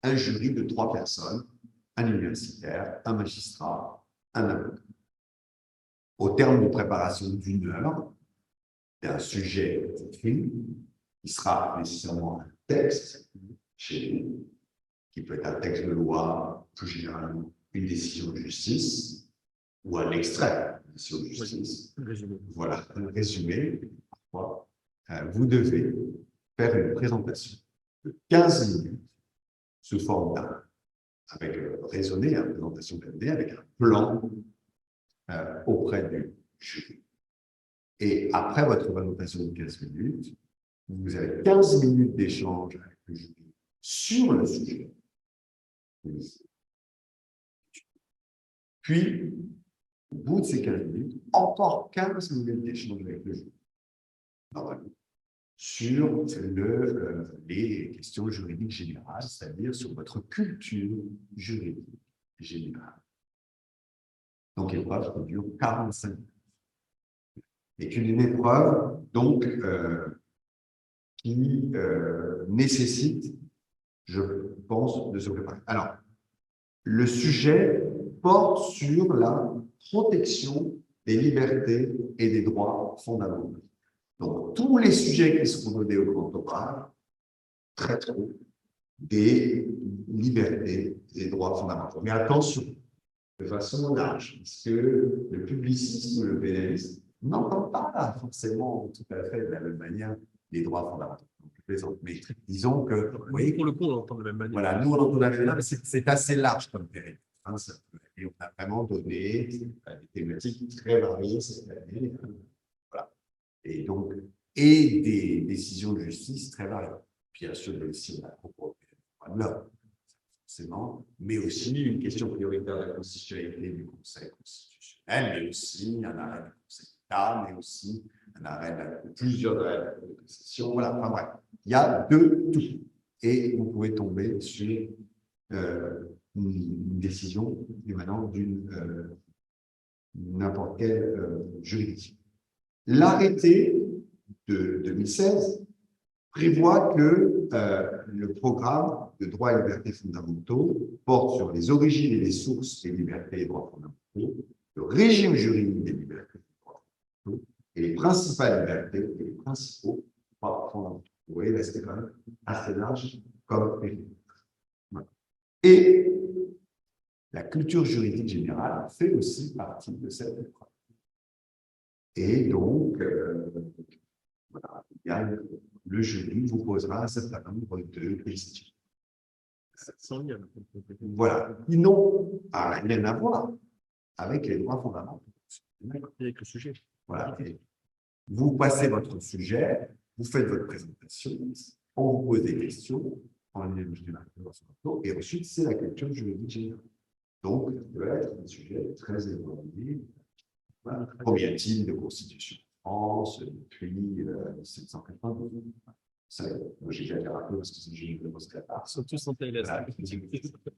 Speaker 1: un jury de 3 personnes, un universitaire, un magistrat, un avocat. Au terme de préparation d'1 heure, il y a un sujet écrit qui sera nécessairement un texte chez nous, qui peut être un texte de loi, plus généralement une décision de justice, ou un extrait de décision de justice. Voilà, un résumé. Vous devez faire une présentation de 15 minutes sous forme d'un, avec raisonner, une présentation d'année, avec un plan auprès du jury. Et après votre présentation de 15 minutes, vous avez 15 minutes d'échange avec le jury sur le sujet. Puis, au bout de ces 15 minutes, encore 15 minutes d'échange avec le jury. Normalement. Sur les questions juridiques générales, c'est-à-dire sur votre culture juridique générale. Donc, l'épreuve qui dure 45 minutes. C'est une épreuve, donc, qui nécessite, je pense, de se préparer. Alors, le sujet porte sur la protection des libertés et des droits fondamentaux. Donc, tous les sujets qui seront donnés au grand oral traiteront des libertés et des droits fondamentaux. Mais attention, de façon large, parce que le publiciste ou le pénaliste n'entend pas forcément tout à fait de la même manière les droits fondamentaux. Donc, je plaisante. Mais disons que, vous voyez,
Speaker 2: Pour le coup, on l'entend de la même manière.
Speaker 1: voilà, nous, on entend la même manière, mais c'est assez large comme périmètre. Hein, et on a vraiment donné des thématiques très variées cette année. Voilà. Et donc, et des décisions de justice très variées. Bien sûr, il y a aussi la Cour européenne des droits de l'homme, forcément, mais aussi une question prioritaire de la constitutionnalité du Conseil constitutionnel, mais aussi un arrêt du Conseil d'État, mais aussi un arrêt plusieurs arrêts de la Cour de cassation. Voilà, enfin bref, il y a de tout. Et vous pouvez tomber sur une décision émanant d'une n'importe quelle juridiction. L'arrêté de 2016 prévoit que le programme de droits et libertés fondamentaux porte sur les origines et les sources des libertés et droits fondamentaux, le régime juridique des libertés et droits fondamentaux, et les principales libertés et les principaux droits fondamentaux. Vous voyez, là, c'était quand même assez large comme périmètre. Voilà. Et la culture juridique générale fait aussi partie de cette épreuve. Et donc, voilà, le jury vous posera un certain nombre de questions. Voilà, qui n'ont rien à voir avec les droits fondamentaux.
Speaker 2: Avec le sujet.
Speaker 1: Voilà. Et vous passez votre sujet, vous faites votre présentation, on vous pose des questions en lien avec les droits fondamentaux, et ensuite, c'est la culture juridique générale. Donc, ça peut être un sujet très éloigné. Voilà. Combien y a-t-il de constitutions en France depuis 1792? Ça, moi, j'ai jamais rappelé parce que j'ai une grosse catastrophe.
Speaker 2: Ils sont tous en TLS.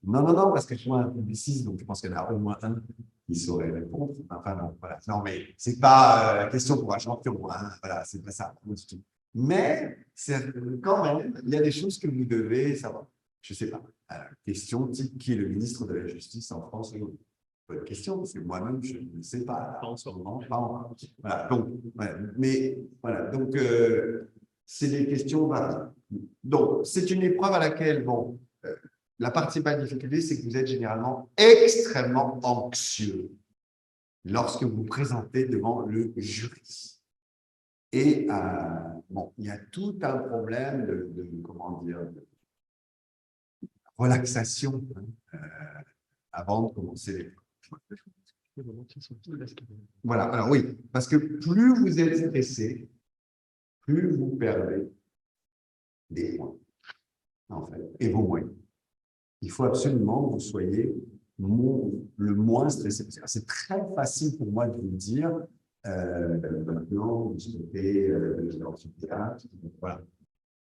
Speaker 1: Voilà. Non, parce que je suis un publiciste, donc je pense qu'il y en a au moins un qui saurait répondre. Enfin, non, voilà. Non, mais c'est pas question pour un champion, hein. Voilà, c'est pas ça. Mais quand même, il y a des choses que vous devez savoir. Je ne sais pas. Question type, qui est le ministre de la Justice en France? Bonne question, parce que moi-même, je ne sais pas.
Speaker 2: Pas en ce moment.
Speaker 1: Voilà, donc, voilà. Mais voilà, donc, c'est des questions variées. Donc, c'est une épreuve à laquelle, bon, la principale difficulté, c'est que vous êtes généralement extrêmement anxieux lorsque vous vous présentez devant le jury. Et, bon, il y a tout un problème comment dire, de relaxation avant de commencer l'épreuve. Voilà, alors oui, parce que plus vous êtes stressé, plus vous perdez des points, en fait, et vos moyens. Il faut absolument que vous soyez le moins stressé. C'est très facile pour moi de vous dire, maintenant, vous stoppez l'amphithéâtre, voilà.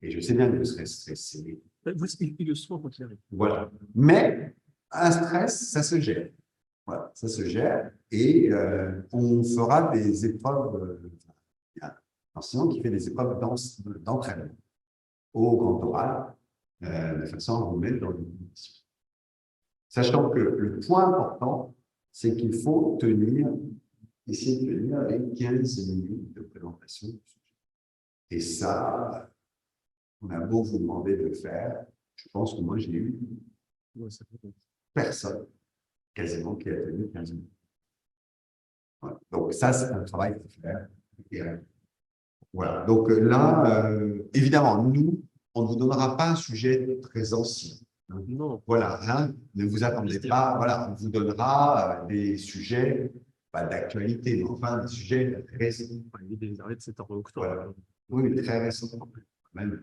Speaker 1: Et je sais bien que vous serez stressé.
Speaker 2: Il le sont quand il arrive.
Speaker 1: Voilà. Mais un stress, ça se gère. Voilà, ça se gère et on fera des épreuves. Il y a un enseignant qui fait des épreuves d'entraînement au grand oral, de façon à vous mettre dans une condition. Sachant que le point important, c'est qu'il faut essayer de tenir les 15 minutes de présentation. Et ça, on a beau vous demander de le faire, je pense que moi, j'ai eu personne quasiment qui a tenu 15 minutes. Voilà. Donc ça, c'est un travail qu'il faut faire. Et, voilà. Donc là, évidemment, nous, on ne vous donnera pas un sujet très ancien.
Speaker 2: Non.
Speaker 1: Voilà, là, ne vous attendez pas. Voilà, on vous donnera des sujets, pas d'actualité, mais enfin des sujets récents.
Speaker 2: Il y a des arrêts de 7 octobre.
Speaker 1: Voilà. Oui, très récents. Même,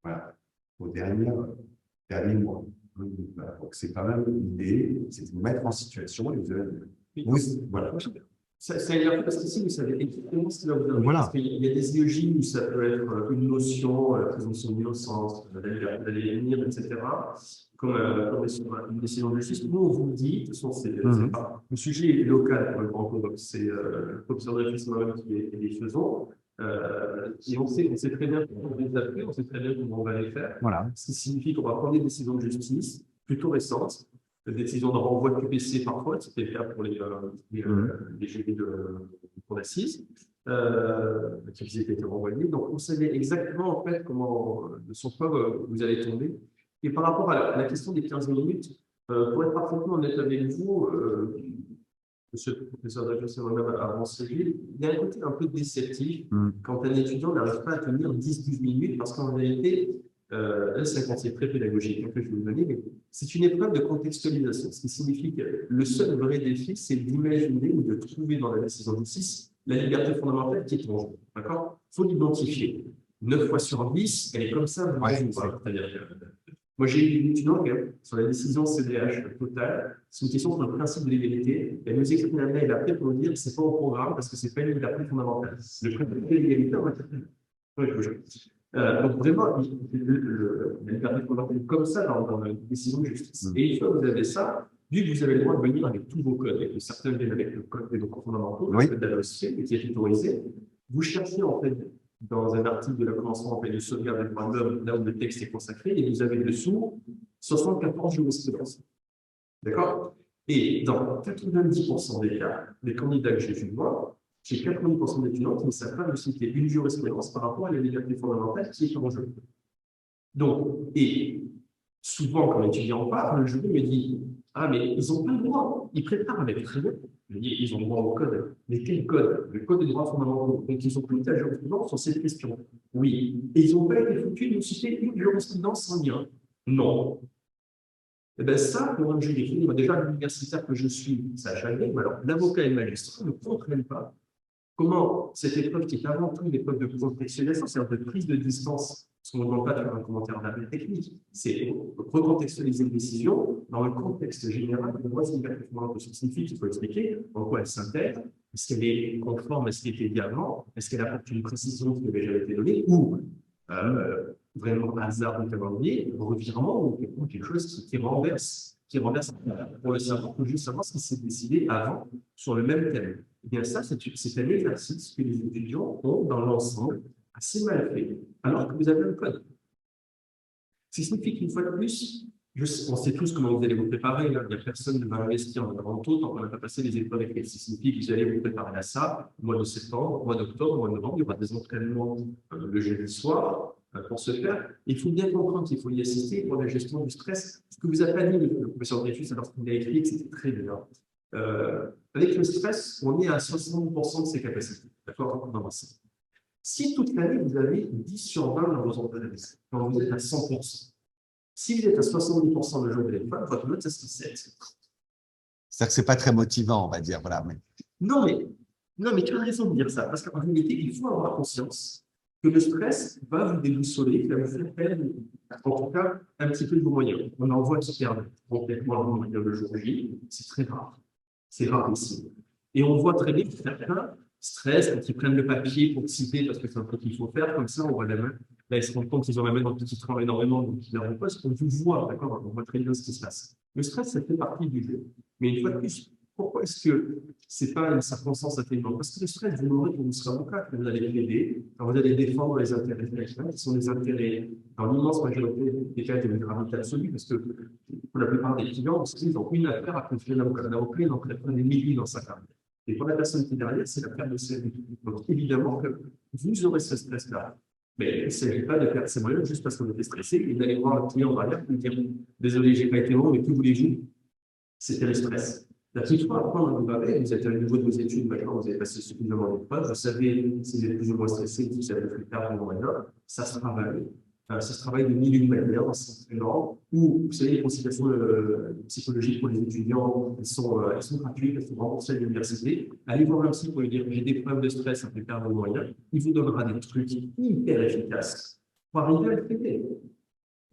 Speaker 1: voilà, au dernier mois. Donc, c'est quand même l'idée, c'est de vous mettre en situation et vous avez. Voilà.
Speaker 2: Ça est bien parce qu'ici, vous savez exactement ce qui va vous arriver.
Speaker 1: Voilà.
Speaker 2: Parce qu'il y a des IEJ où ça peut être une notion, la présomption d'innocence, d'aller venir, etc. Comme une décision de justice. Nous, on vous dit, de toute façon, c'est pas. Le sujet est local pour le grand code, c'est le professeur de moi-même qui les faisons. Et on sait très bien comment on va les appeler, on sait très bien comment on va les faire.
Speaker 1: Voilà.
Speaker 2: Ce qui signifie qu'on va prendre des décisions de justice plutôt récentes, des décisions de renvoi de QPC parfois, c'était le cas pour les GD de cour d'assises, qui étaient renvoyés. Donc, on savait exactement en fait sur quoi vous allez tomber. Et par rapport à la question des 15 minutes, pour être parfaitement honnête avec vous, monsieur le professeur Dajos et moi-même avons suivi, il y a un côté un peu déceptif quand un étudiant n'arrive pas à tenir 10-12 minutes, parce qu'en réalité, là, c'est un conseil très pédagogique que je vais vous donner, mais c'est une épreuve de contextualisation, ce qui signifie que le seul vrai défi, c'est d'imaginer ou de trouver dans la décision du 6 la liberté fondamentale qui est en jeu. D'accord? Il faut l'identifier. 9 fois sur 10, elle est comme ça, vous voyez, c'est-à-dire que moi, j'ai eu une étudiante sur la décision CDH totale. C'est une question sur le principe de l'égalité. Elle nous explique un mail après pour nous dire que ce n'est pas au programme parce que ce n'est pas une liberté fondamentale. Le principe de l'égalité, on va dire. Oui, je vous jure. Donc, vraiment, la liberté fondamentale est comme ça dans la décision de justice. Et une fois que vous avez ça, vu que vous avez le droit de venir avec tous vos codes, et que certains viennent avec le code des documents fondamentaux, le code d'AOC, qui est autorisé, vous cherchez en fait dans un article de la Convention européenne de sauvegarde des droits de l'homme, là où le texte est consacré, et vous avez dessous 74 jurisprudence. D'accord? Et dans 90% des cas, les candidats que j'ai vu voir, j'ai 90% d'étudiants qui ne savent pas me citer une jurisprudence par rapport à la liberté fondamentale qui est en jeu. Donc, et souvent, quand l'étudiant parle, le jury me dit « Ah, mais ils n'ont pas le droit, ils préparent avec très bien. » Je dis « Ils ont le droit au code. » Mais quel code? Le code des droits fondamentaux. Donc, ils ont pris la jurisprudence sur cette question. Oui. Et ils n'ont pas été foutus de nous citer une jurisprudence sans lien. Non. Eh bien, ça, pour un jury, déjà, l'universitaire que je suis, ça a jamais. Alors, l'avocat et le magistrat ne comprennent pas comment cette épreuve, qui est avant tout une épreuve de contextualisation, c'est-à-dire de prise de distance, parce qu'on ne demande pas de faire un commentaire d'appel technique, c'est recontextualiser une décision dans le contexte général de quoi c'est une scientifique, il faut expliquer en quoi elle s'intègre, est-ce qu'elle est conforme à ce qui était dit avant, est-ce qu'elle apporte une précision qui n'avait jamais été donnée, ou vraiment hasard de calendrier, revirement, ou quelque chose qui renverse pour le savoir, il faut juste savoir ce qui s'est décidé avant sur le même thème. Eh bien, ça, c'est un exercice que les étudiants ont dans l'ensemble assez mal fait, alors que vous avez un code. Ce qui signifie qu'une fois de plus, on sait tous comment vous allez vous préparer. Là. Il n'y a personne qui va investir dans grand taux tant qu'on n'a pas passé les épreuves avec. Ce qui signifie que vous allez vous préparer à ça au mois de septembre, au mois d'octobre, au mois de novembre. Il y aura des entraînements le jeudi soir pour se faire. Il faut bien comprendre qu'il faut y assister pour la gestion du stress. Ce que vous a pas dit le professeur Dreyfus, alors qu'il a écrit que c'était très bien. Avec le stress, on est à 60% de ses capacités. D'accord? Si toute l'année, vous avez 10 sur 20 dans vos entraînements, quand vous êtes à 100%, si vous êtes à 70% de jour de l'école, votre note, ça serait 7.
Speaker 1: C'est-à-dire que ce n'est pas très motivant, on va dire. Voilà.
Speaker 2: Non, mais tu as raison de dire ça, parce qu'en réalité, il faut avoir conscience que le stress va vous déboussoler, qu'il va vous faire perdre, en tout cas, un petit peu de vos moyens. On en voit qui perdent complètement leurs moyens le jour J, c'est très rare. C'est rare ici. Et on voit très bien que certains stress quand ils prennent le papier pour citer, parce que c'est un truc qu'il faut faire, comme ça, on voit la main. Là, ils se rendent compte qu'ils ont la main dans le petit train énormément, donc ils leur posent, on vous voit, d'accord? On voit très bien ce qui se passe. Le stress, ça fait partie du jeu. Mais une fois de plus, pourquoi est-ce que ce n'est pas une circonstance atténuante? Parce que le stress, vous l'aurez quand vous serez avocat, quand vous allez plaider, quand vous allez défendre les intérêts nationaux, qui sont des intérêts, dans l'immense majorité des cas, de gravité absolue, parce que pour la plupart des clients, ils ont une affaire à confier à l'avocat. L'avocat, il en prend des milliers dans sa carrière. Et pour la personne qui est derrière, c'est la perte de ses moyens. Donc, évidemment, que vous aurez ce stress-là. Mais il ne s'agit pas de perdre ses moyens juste parce qu'on était stressé et d'aller voir le client derrière pour lui dire désolé, je n'ai pas été bon, mais que voulez-vous? C'était le stress. La petite fois, apprendre à vous vous êtes à niveau de vos études, maintenant vous avez passé suffisamment d'épreuves, vous savez si vous êtes plus ou moins stressé, vous savez plus tard ou moyen, ça se travaille. Ça se travaille de mille et une manières dans ce entraînement, où, vous savez, les consultations psychologiques pour les étudiants, elles sont gratuites, elles sont remboursées à l'université. Allez voir un psy pour lui dire j'ai des problèmes de stress, ça fait perdre vos moyens. Il vous donnera des trucs hyper efficaces pour arriver à le traiter.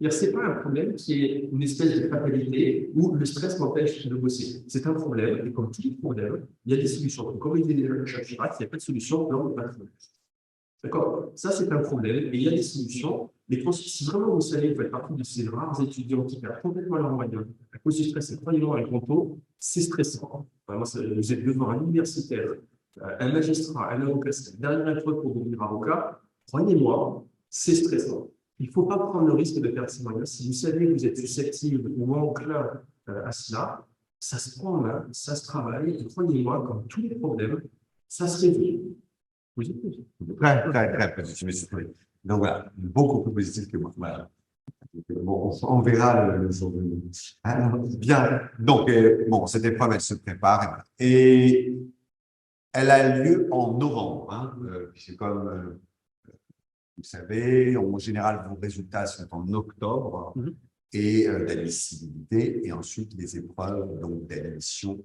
Speaker 2: Ce n'est pas un problème qui est une espèce de fatalité où le stress m'empêche de bosser. C'est un problème, et comme tous les problèmes, il y a des solutions. Comme il disait déjà Jacques Chirac, il n'y a pas de solution, alors on va trouver. D'accord? Ça, c'est un problème, et il y a des solutions. Mais si vraiment vous savez que vous faites partie de ces rares étudiants qui perdent complètement leur moyen à cause du stress et croyez-moi avec grand taux, c'est stressant. Vraiment, vous êtes devant un universitaire, un magistrat, un avocat, c'est la dernière épreuve pour devenir avocat. Croyez-moi, c'est stressant. Il ne faut pas prendre le risque de perdre ses moyens. Si vous savez que vous êtes susceptible ou enclin à cela, ça se prend en main, ça se travaille. Et croyez-moi, comme tous les problèmes, ça se résout.
Speaker 1: Très, très, très positif. Donc voilà, beaucoup plus positif que moi. Voilà. Bon, on verra le jour de nous. Bien. Donc, bon, cette épreuve, elle se prépare. Et elle a lieu en novembre. C'est comme, vous savez, en général, vos résultats sont en octobre et d'admissibilité. Et ensuite, les épreuves d'admission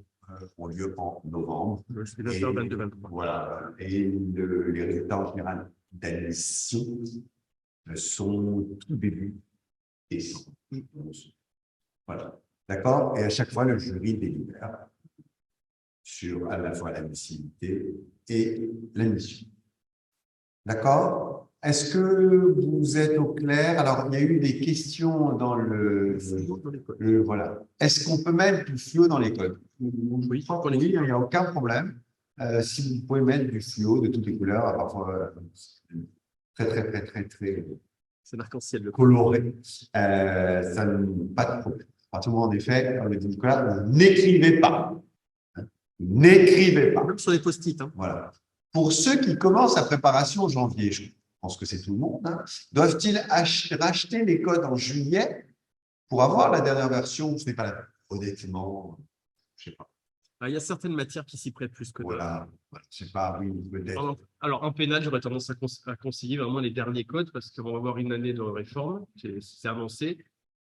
Speaker 1: ont lieu en novembre.
Speaker 2: C'est la période 22-23.
Speaker 1: Voilà. Et les résultats en général d'admission sont tout début décembre. Voilà. D'accord? Et à chaque fois, le jury délibère sur à la fois l'admissibilité et l'admission. D'accord? Est-ce que vous êtes au clair? Alors, il y a eu des questions dans voilà. Est-ce qu'on peut mettre du fluo dans les codes?
Speaker 2: Oui,
Speaker 1: il n'y a aucun problème. Si vous pouvez mettre du fluo de toutes les couleurs, parfois très
Speaker 2: c'est l'arc-en-ciel,
Speaker 1: coloré, ça n'a pas de problème. À partir du moment, en effet, on dit Nicolas, n'écrivez pas. N'écrivez pas.
Speaker 2: Même sur les post-it.
Speaker 1: Voilà. Pour ceux qui commencent la préparation en janvier, je pense que c'est tout le monde, doivent-ils racheter les codes en juillet pour avoir la dernière version? Ce n'est pas la peine. Honnêtement, je ne sais pas.
Speaker 2: Il y a certaines matières qui s'y prêtent plus que d'autres.
Speaker 1: Voilà. Je ne sais pas, oui, peut-être.
Speaker 2: Alors, en pénal, j'aurais tendance à conseiller vraiment les derniers codes parce qu'on va avoir une année de réforme, c'est avancé.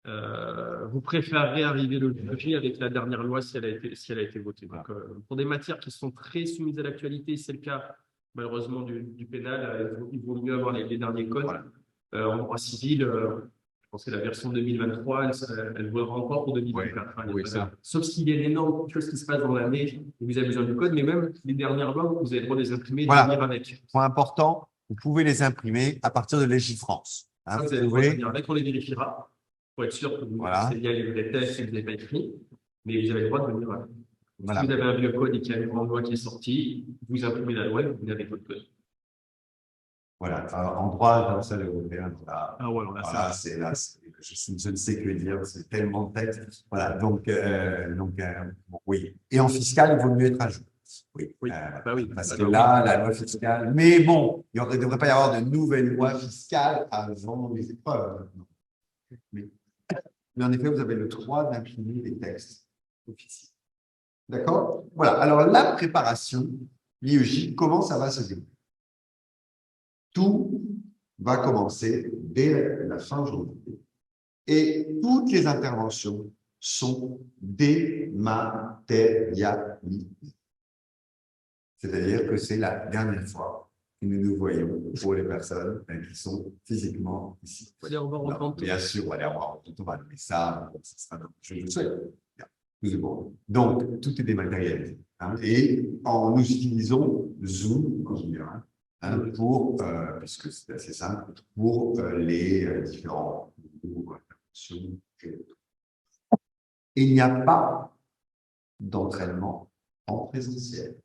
Speaker 2: Vous préférez arriver le juillet avec la dernière loi si elle a été votée. Donc, pour des matières qui sont très soumises à l'actualité, c'est le cas malheureusement du pénal, il vaut mieux avoir les derniers codes. Voilà. En droit civil, je pense que la version 2023, elle vaudra encore pour 2024.
Speaker 1: Oui,
Speaker 2: sauf s'il y a une énorme chose qui se passe dans l'année et vous avez besoin du code, mais même les dernières lois, vous avez le droit de les imprimer et de venir avec.
Speaker 1: Point important, vous pouvez les imprimer à partir de Légifrance.
Speaker 2: Vous avez le droit de venir avec, on les vérifiera pour être sûr que vous connaissez bien les vrais textes et que vous n'avez pas écrit, mais vous avez le droit de venir avec. Voilà. Si vous avez un vieux code et qu'il y a une grande loi qui est sortie, vous imprimez la loi et vous venez avec votre code. Voilà, en droit international européen, je ne sais que dire, c'est tellement de textes. Voilà, donc oui. Et en fiscal, il vaut mieux être à jour. Oui, parce que là, la loi fiscale, mais bon, il ne devrait pas y avoir de nouvelles lois fiscales avant les épreuves. Mais en effet, vous avez le droit d'imprimer les textes officiels. D'accord? Voilà, alors la préparation, l'IEJ, comment ça va se dérouler? Tout va commencer dès la fin janvier et toutes les interventions sont dématérialisées. C'est-à-dire que c'est la dernière fois que nous nous voyons pour les personnes qui sont physiquement ici. Bien sûr, on va aller en on va nommer ça, je le souhaite. Donc, tout est dématérialisé. Et nous utilisons Zoom en général. Puisque c'est assez simple, pour les différents interventions. Il n'y a pas d'entraînement en présentiel.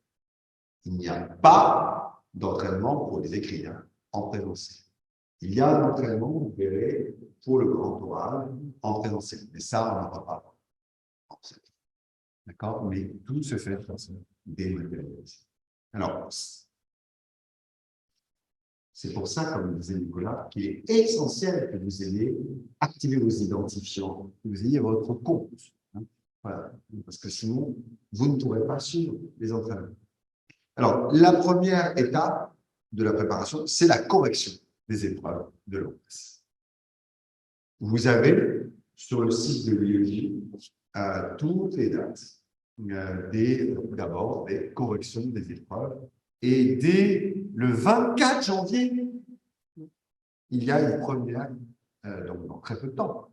Speaker 2: Il n'y a pas d'entraînement pour les écrivains en présentiel. Il y a un entraînement, vous verrez, pour le grand oral en présentiel. Mais ça, on n'en parle pas. D'accord? Mais tout se fait de façon dématérialisée. Alors, c'est pour ça, comme disait Nicolas, qu'il est essentiel que vous ayez activé vos identifiants, que vous ayez votre compte. Voilà. Parce que sinon, vous ne pourrez pas suivre les entraînements. Alors, la première étape de la préparation, c'est la correction des épreuves de l'OPS. Vous avez sur le site de l'IEJ toutes les dates d'abord des corrections des épreuves. Et dès le 24 janvier, il y a une première, donc dans très peu de temps,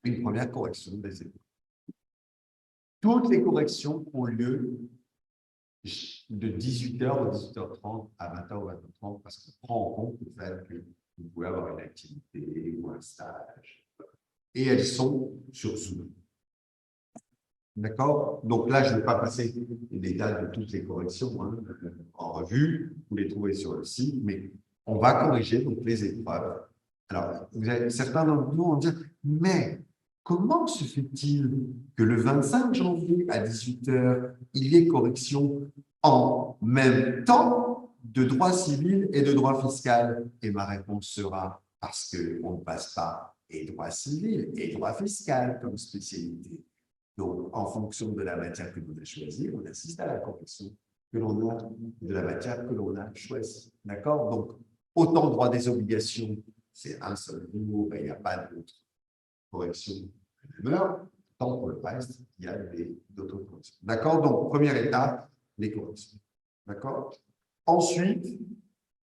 Speaker 2: une première correction des épreuves. Toutes les corrections ont lieu de 18h à 18h30 à 20h ou 20h30 parce qu'on prend en compte le fait que vous pouvez avoir une activité ou un stage. Et elles sont sur Zoom. D'accord? Donc là, je ne vais pas passer les dates de toutes les corrections en revue. Vous les trouvez sur le site, mais on va corriger donc les épreuves. Alors, certains d'entre nous vont dire, mais comment se fait-il que le 25 janvier à 18h, il y ait correction en même temps de droit civil et de droit fiscal? Et ma réponse sera,
Speaker 1: parce qu'on ne passe pas et droit civil et droit fiscal comme spécialité. Donc, en fonction de la matière que l'on a choisie, on assiste à la correction que l'on a de la matière que l'on a choisie. D'accord? Donc, autant droit des obligations, c'est un seul cours et il n'y a pas d'autre correction de l'heure, tant pour le reste, il y a d'autres corrections. D'accord? Donc, première étape, les corrections. D'accord? Ensuite,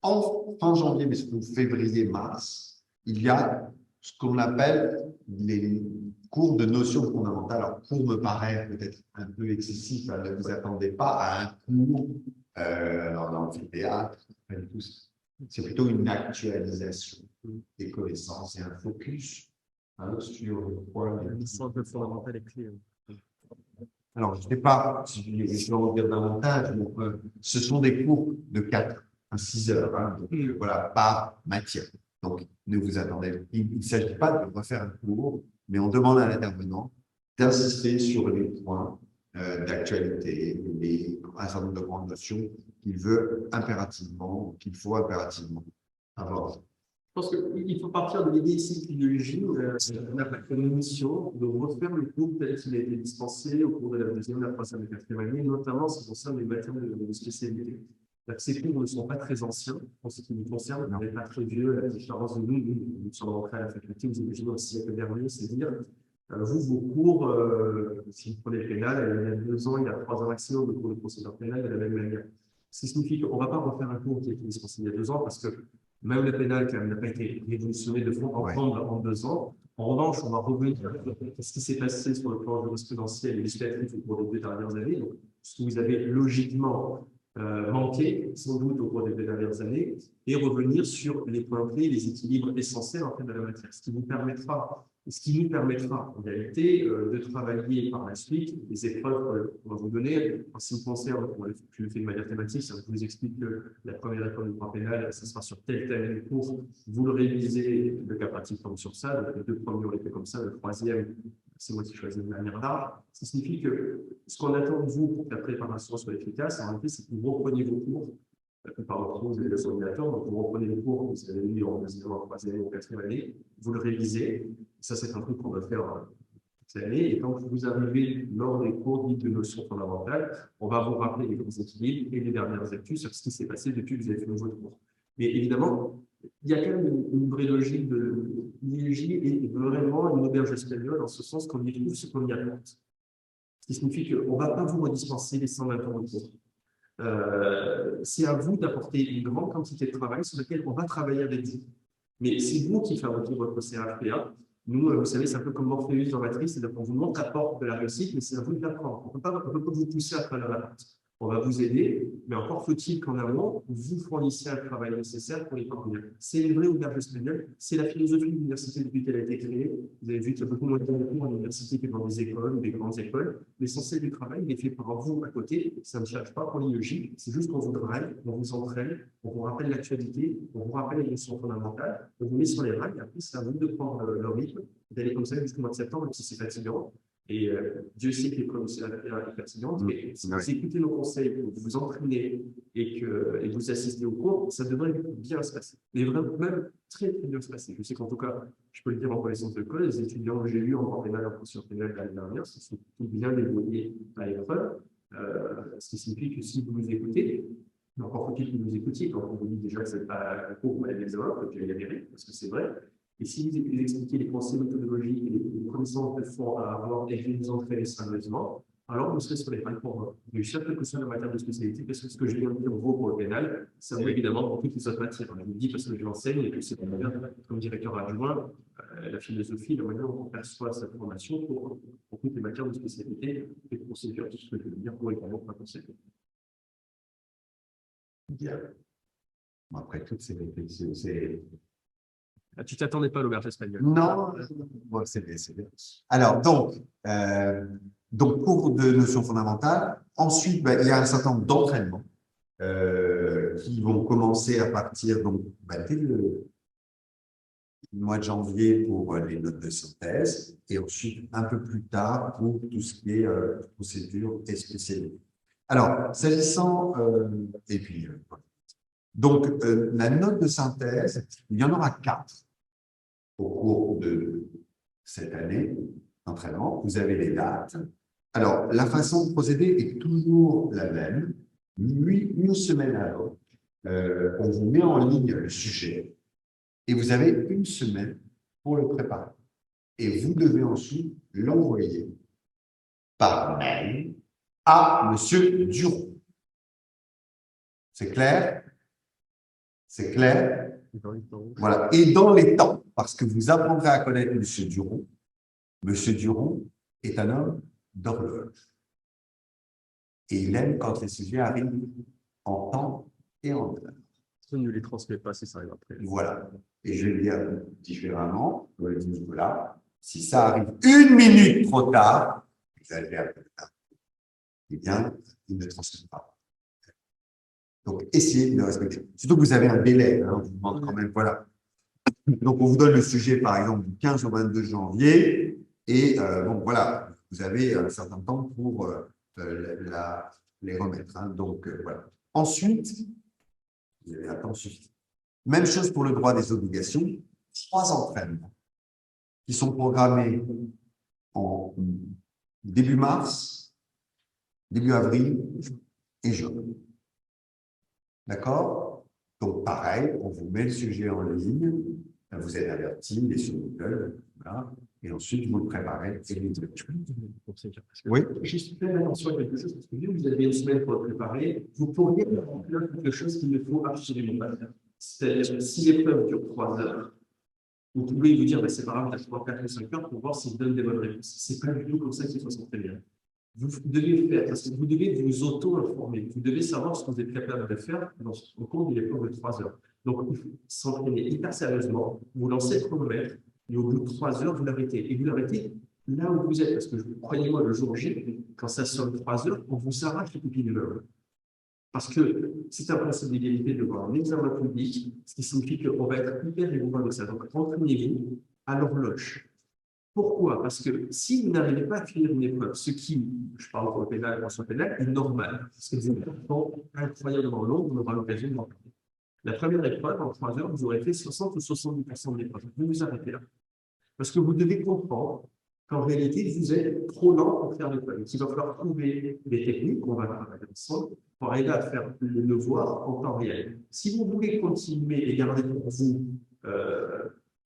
Speaker 1: en fin janvier, mais surtout février-mars, il y a ce qu'on appelle les cours de notions fondamentales. Alors, cours me paraît peut-être un peu excessif, ne vous attendez pas à un cours dans l'amphithéâtre, c'est plutôt une actualisation des connaissances et un focus sur le point.
Speaker 2: La licence de fondamentale est clé.
Speaker 1: Alors, je ne sais pas si je vais en dire davantage, mais ce sont des cours de 4 à 6 heures, hein, donc, voilà, par matière. Donc, ne vous attendez, il ne s'agit pas de refaire un cours, mais on demande à l'intervenant d'insister sur les points d'actualité, un certain nombre de grandes notions qu'il veut impérativement, qu'il faut impérativement avoir.
Speaker 2: Je pense qu'il faut partir de l'idée ici qu'une l'idéologie, on n'a pas comme mission de refaire le cours tel qu'il a été dispensé au cours de la deuxième, la troisième et la quatrième année, notamment en ce qui concerne les matières de spécialité. Ces cours ne sont pas très anciens, en ce qui nous concerne, on n'est pas très vieux, à la différence de nous sommes rentrés à la faculté, vous imaginez au siècle dernier, c'est dire, vous, vos cours, si vous prenez le pénal, il y a 2 ans, il y a 3 ans maximum, le cours de procédure pénale de la même manière. Ce qui signifie qu'on ne va pas refaire un cours qui a été dispensé il y a 2 ans, parce que même le pénal, quand même, n'a pas été révolutionné de fond en 2 ans. En revanche, on va revenir sur ce qui s'est passé sur le plan jurisprudentiel et législatif au cours des 2 dernières années. Donc, ce que vous avez logiquement manqué, sans doute, au cours des 2 dernières années, et revenir sur les points clés, les équilibres essentiels en fait de la matière. Ce qui nous permettra, en réalité, de travailler par la suite les épreuves qu'on va vous donner. En ce qui me concerne, je le fais de manière thématique, ça vous explique que la première épreuve du droit pénal, ça sera sur tel thème de cours, vous le révisez, le cas pratique tombe sur ça, donc les 2 premiers, on les fait comme ça, le troisième, c'est moi qui choisis de manière large. Ça signifie que ce qu'on attend de vous pour que la préparation soit efficace, en réalité, c'est que vous repreniez vos cours. La plupart d'entre vous, vous avez des ordinateurs, donc vous reprenez les cours que vous avez eu en deuxième, en troisième ou en quatrième année, vous le révisez. Ça, c'est un truc qu'on va faire cette année. Et quand vous arrivez lors des cours dits de notions fondamentales, on va vous rappeler les grands équilibres et les dernières actus sur ce qui s'est passé depuis que vous avez fait votre cours. Mais évidemment, il y a quand même une vraie logique de l'IEJ et vraiment une auberge espagnole en ce sens qu'on y trouve ce qu'on y apporte. Ce qui signifie qu'on ne va pas vous redispenser les 120 ans de cours. C'est à vous d'apporter une grande quantité de travail sur lequel on va travailler avec vous. Mais c'est vous qui fabriquez votre CRFPA. Nous, vous savez, c'est un peu comme Morpheus dans Matrice, c'est-à-dire qu'on vous montre la porte de la réussite, mais c'est à vous de l'apprendre. On ne peut pas vous pousser à travers la porte. On va vous aider, mais encore faut-il qu'en amont, vous fournissiez un travail nécessaire pour y parvenir. C'est une vraie auberge espagnole, c'est la philosophie de l'université depuis qu'elle a été créée. Vous avez vu qu'il y a beaucoup moins de cours à l'université que dans des écoles ou des grandes écoles. L'essentiel du travail, il est fait par vous à côté. Ça ne cherche pas pour l'IEJ, c'est juste qu'on vous drive, on vous entraîne, on vous rappelle l'actualité, on vous rappelle les notions fondamentales, on vous met sur les rails, et après, c'est à vous de prendre le rythme, d'aller comme ça jusqu'au mois de septembre, même si c'est fatigant. Et Dieu sait que l'épreuve aussi est fatigante, mais si vous écoutez nos conseils, que vous vous entraînez et que vous assistez au cours, ça devrait bien se passer. Mais vraiment, même très, très bien se passer. Je sais qu'en tout cas, je peux le dire en connaissance de cause, les étudiants que j'ai eus en droit pénal, en procédure pénale l'année dernière, se sont tout bien débrouillés à l'épreuve, ce qui signifie que si vous nous écoutez, mais encore faut-il que vous nous écoutiez quand on vous dit déjà que ce n'est pas un cours pour aller l'examen, que tu as galéré, parce que c'est vrai. Et si vous expliquez les pensées méthodologiques et les connaissances de fond à avoir et que vous entraînez sérieusement, alors vous serez sur les rails pour réussir, quelle que soit la matière de spécialité, parce que ce que je viens de dire vaut pour le pénal, ça vaut évidemment pour toutes les autres matières. Je vous le dis parce que je l'enseigne et que c'est comme directeur adjoint, la philosophie, la manière dont on perçoit cette formation pour toutes les matières de spécialité et de procédure, tout ce que je veux dire pour également pas conséquent.
Speaker 1: Bien. Bon, après, toutes ces réflexions, c'est.
Speaker 2: Tu t'attendais pas à l'auberge espagnole?
Speaker 1: Non, bon, c'est bien, c'est bien. Alors, donc, cours de notions fondamentales. Ensuite, ben, il y a un certain nombre d'entraînements qui vont commencer à partir dès le mois de janvier pour les notes de synthèse et ensuite un peu plus tard pour tout ce qui est procédure et spécialité. Alors, s'agissant, et puis, voilà. Donc, la note de synthèse, il y en aura 4. au cours de cette année d'entraînement. Vous avez les dates. Alors, la façon de procéder est toujours la même. Une semaine avant, on vous met en ligne le sujet et vous avez une semaine pour le préparer. Et vous devez ensuite l'envoyer par mail à M. Duron. C'est clair? C'est clair? Voilà. Et dans les temps, parce que vous apprendrez à connaître M. Duron. M. Duron est un homme d'horloge. Et il aime quand les sujets arrivent en temps et en heure.
Speaker 2: Ça ne les transmet pas si ça arrive après.
Speaker 1: Voilà. Et je vais le dire différemment, voilà. Si ça arrive une minute trop tard, eh bien, il ne transmet pas. Donc, essayez de le respecter. Surtout que vous avez un délai, hein, on vous demande quand même, voilà. Donc, on vous donne le sujet, par exemple, du 15 au 22 janvier, et bon, voilà, vous avez un certain temps pour les remettre. Hein, donc, voilà. Ensuite, vous avez un temps suffisant. Même chose pour le droit des obligations, 3 entraînements qui sont programmés en début mars, début avril et juin. D'accord? Donc, pareil, on vous met le sujet en ligne, vous êtes averti, il est sur Google, voilà, et ensuite vous le préparez. Et vous
Speaker 2: oui. Juste faire attention à quelque chose, parce que vous avez une semaine pour le préparer, vous pourriez faire quelque chose qu'il ne faut absolument pas faire. C'est-à-dire, si l'épreuve dure 3 heures, vous pouvez vous dire, bah, c'est pas grave, il y a 3, 4 ou 5 heures pour voir s'il donne des bonnes réponses. C'est pas du tout comme ça qu'il faut s'entraîner. Vous devez faire, parce que vous devez vous auto-informer. Vous devez savoir ce que vous êtes capable de faire au cours d'une épreuve de 3 heures. Donc, il faut s'entraîner hyper sérieusement, vous lancez le chronomètre, et au bout de 3 heures, vous l'arrêtez. Et vous l'arrêtez là où vous êtes, parce que croyez-moi, le jour J, quand ça sonne 3 heures, on vous arrache les copies de l'heure. Parce que c'est un principe d'égalité devant un examen public, ce qui signifie qu'on va être hyper rigoureux de ça. Donc, entraînez-vous à l'horloge. Pourquoi? Parce que si vous n'arrivez pas à finir une épreuve, ce qui, je parle pour le pénal, pour le pénal, est normal, parce que des épreuves sont incroyablement longues, on aura l'occasion d'en parler. La première épreuve, en 3 heures, vous aurez fait 60 ou 70% de l'épreuve. Vous vous arrêtez là. Parce que vous devez comprendre qu'en réalité, vous êtes trop lent pour faire l'épreuve. Il va falloir trouver des techniques, on va travailler ensemble, pour arriver à faire le devoir en temps réel. Si vous voulez continuer et garder pour vous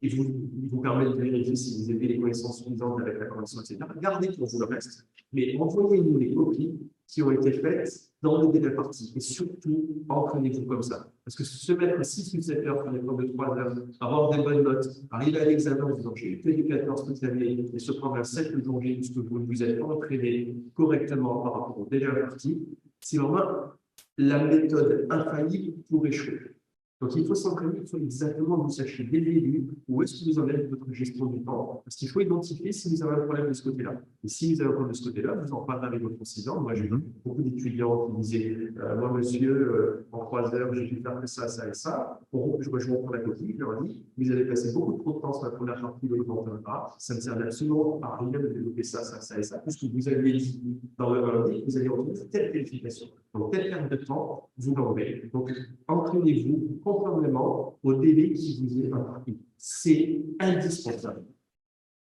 Speaker 2: et vous permettre de vérifier si vous avez les connaissances suffisantes avec la correction, etc. Gardez pour vous le reste, mais envoyez-nous les copies qui ont été faites dans le délai parti. Et surtout, entraînez-vous comme ça. Parce que se mettre à 6 ou 7 heures pour une épreuve de 3 heures, avoir des bonnes notes, arriver à l'examen en disant j'ai eu 14 toute l'année et se prendre un 7 le jour J puisque vous ne vous êtes pas entraîné correctement par rapport au délai parti, c'est vraiment la méthode infaillible pour échouer. Donc, il faut s'entraîner, il faut exactement vous sachiez dès le début où est-ce que vous en êtes votre gestion du temps. Parce qu'il faut identifier si vous avez un problème de ce côté-là. Et si vous avez un problème de ce côté-là, vous en parlez avec votre consultant. Moi, j'ai eu beaucoup d'étudiants qui disaient moi, monsieur, en 3 heures, j'ai dû faire que ça, ça et ça. Bon, je reprends la copie, je leur dis vous avez passé beaucoup trop de temps sur la première partie de votre pas. Ça ne sert absolument à rien de développer ça, ça, ça et ça, puisque vous avez dit dans le lundi, vous allez retrouver telle qualification. Donc, telle perte de temps, vous l'enlevez. Donc, entraînez-vous conformément au délai qui vous est imparti. C'est indispensable.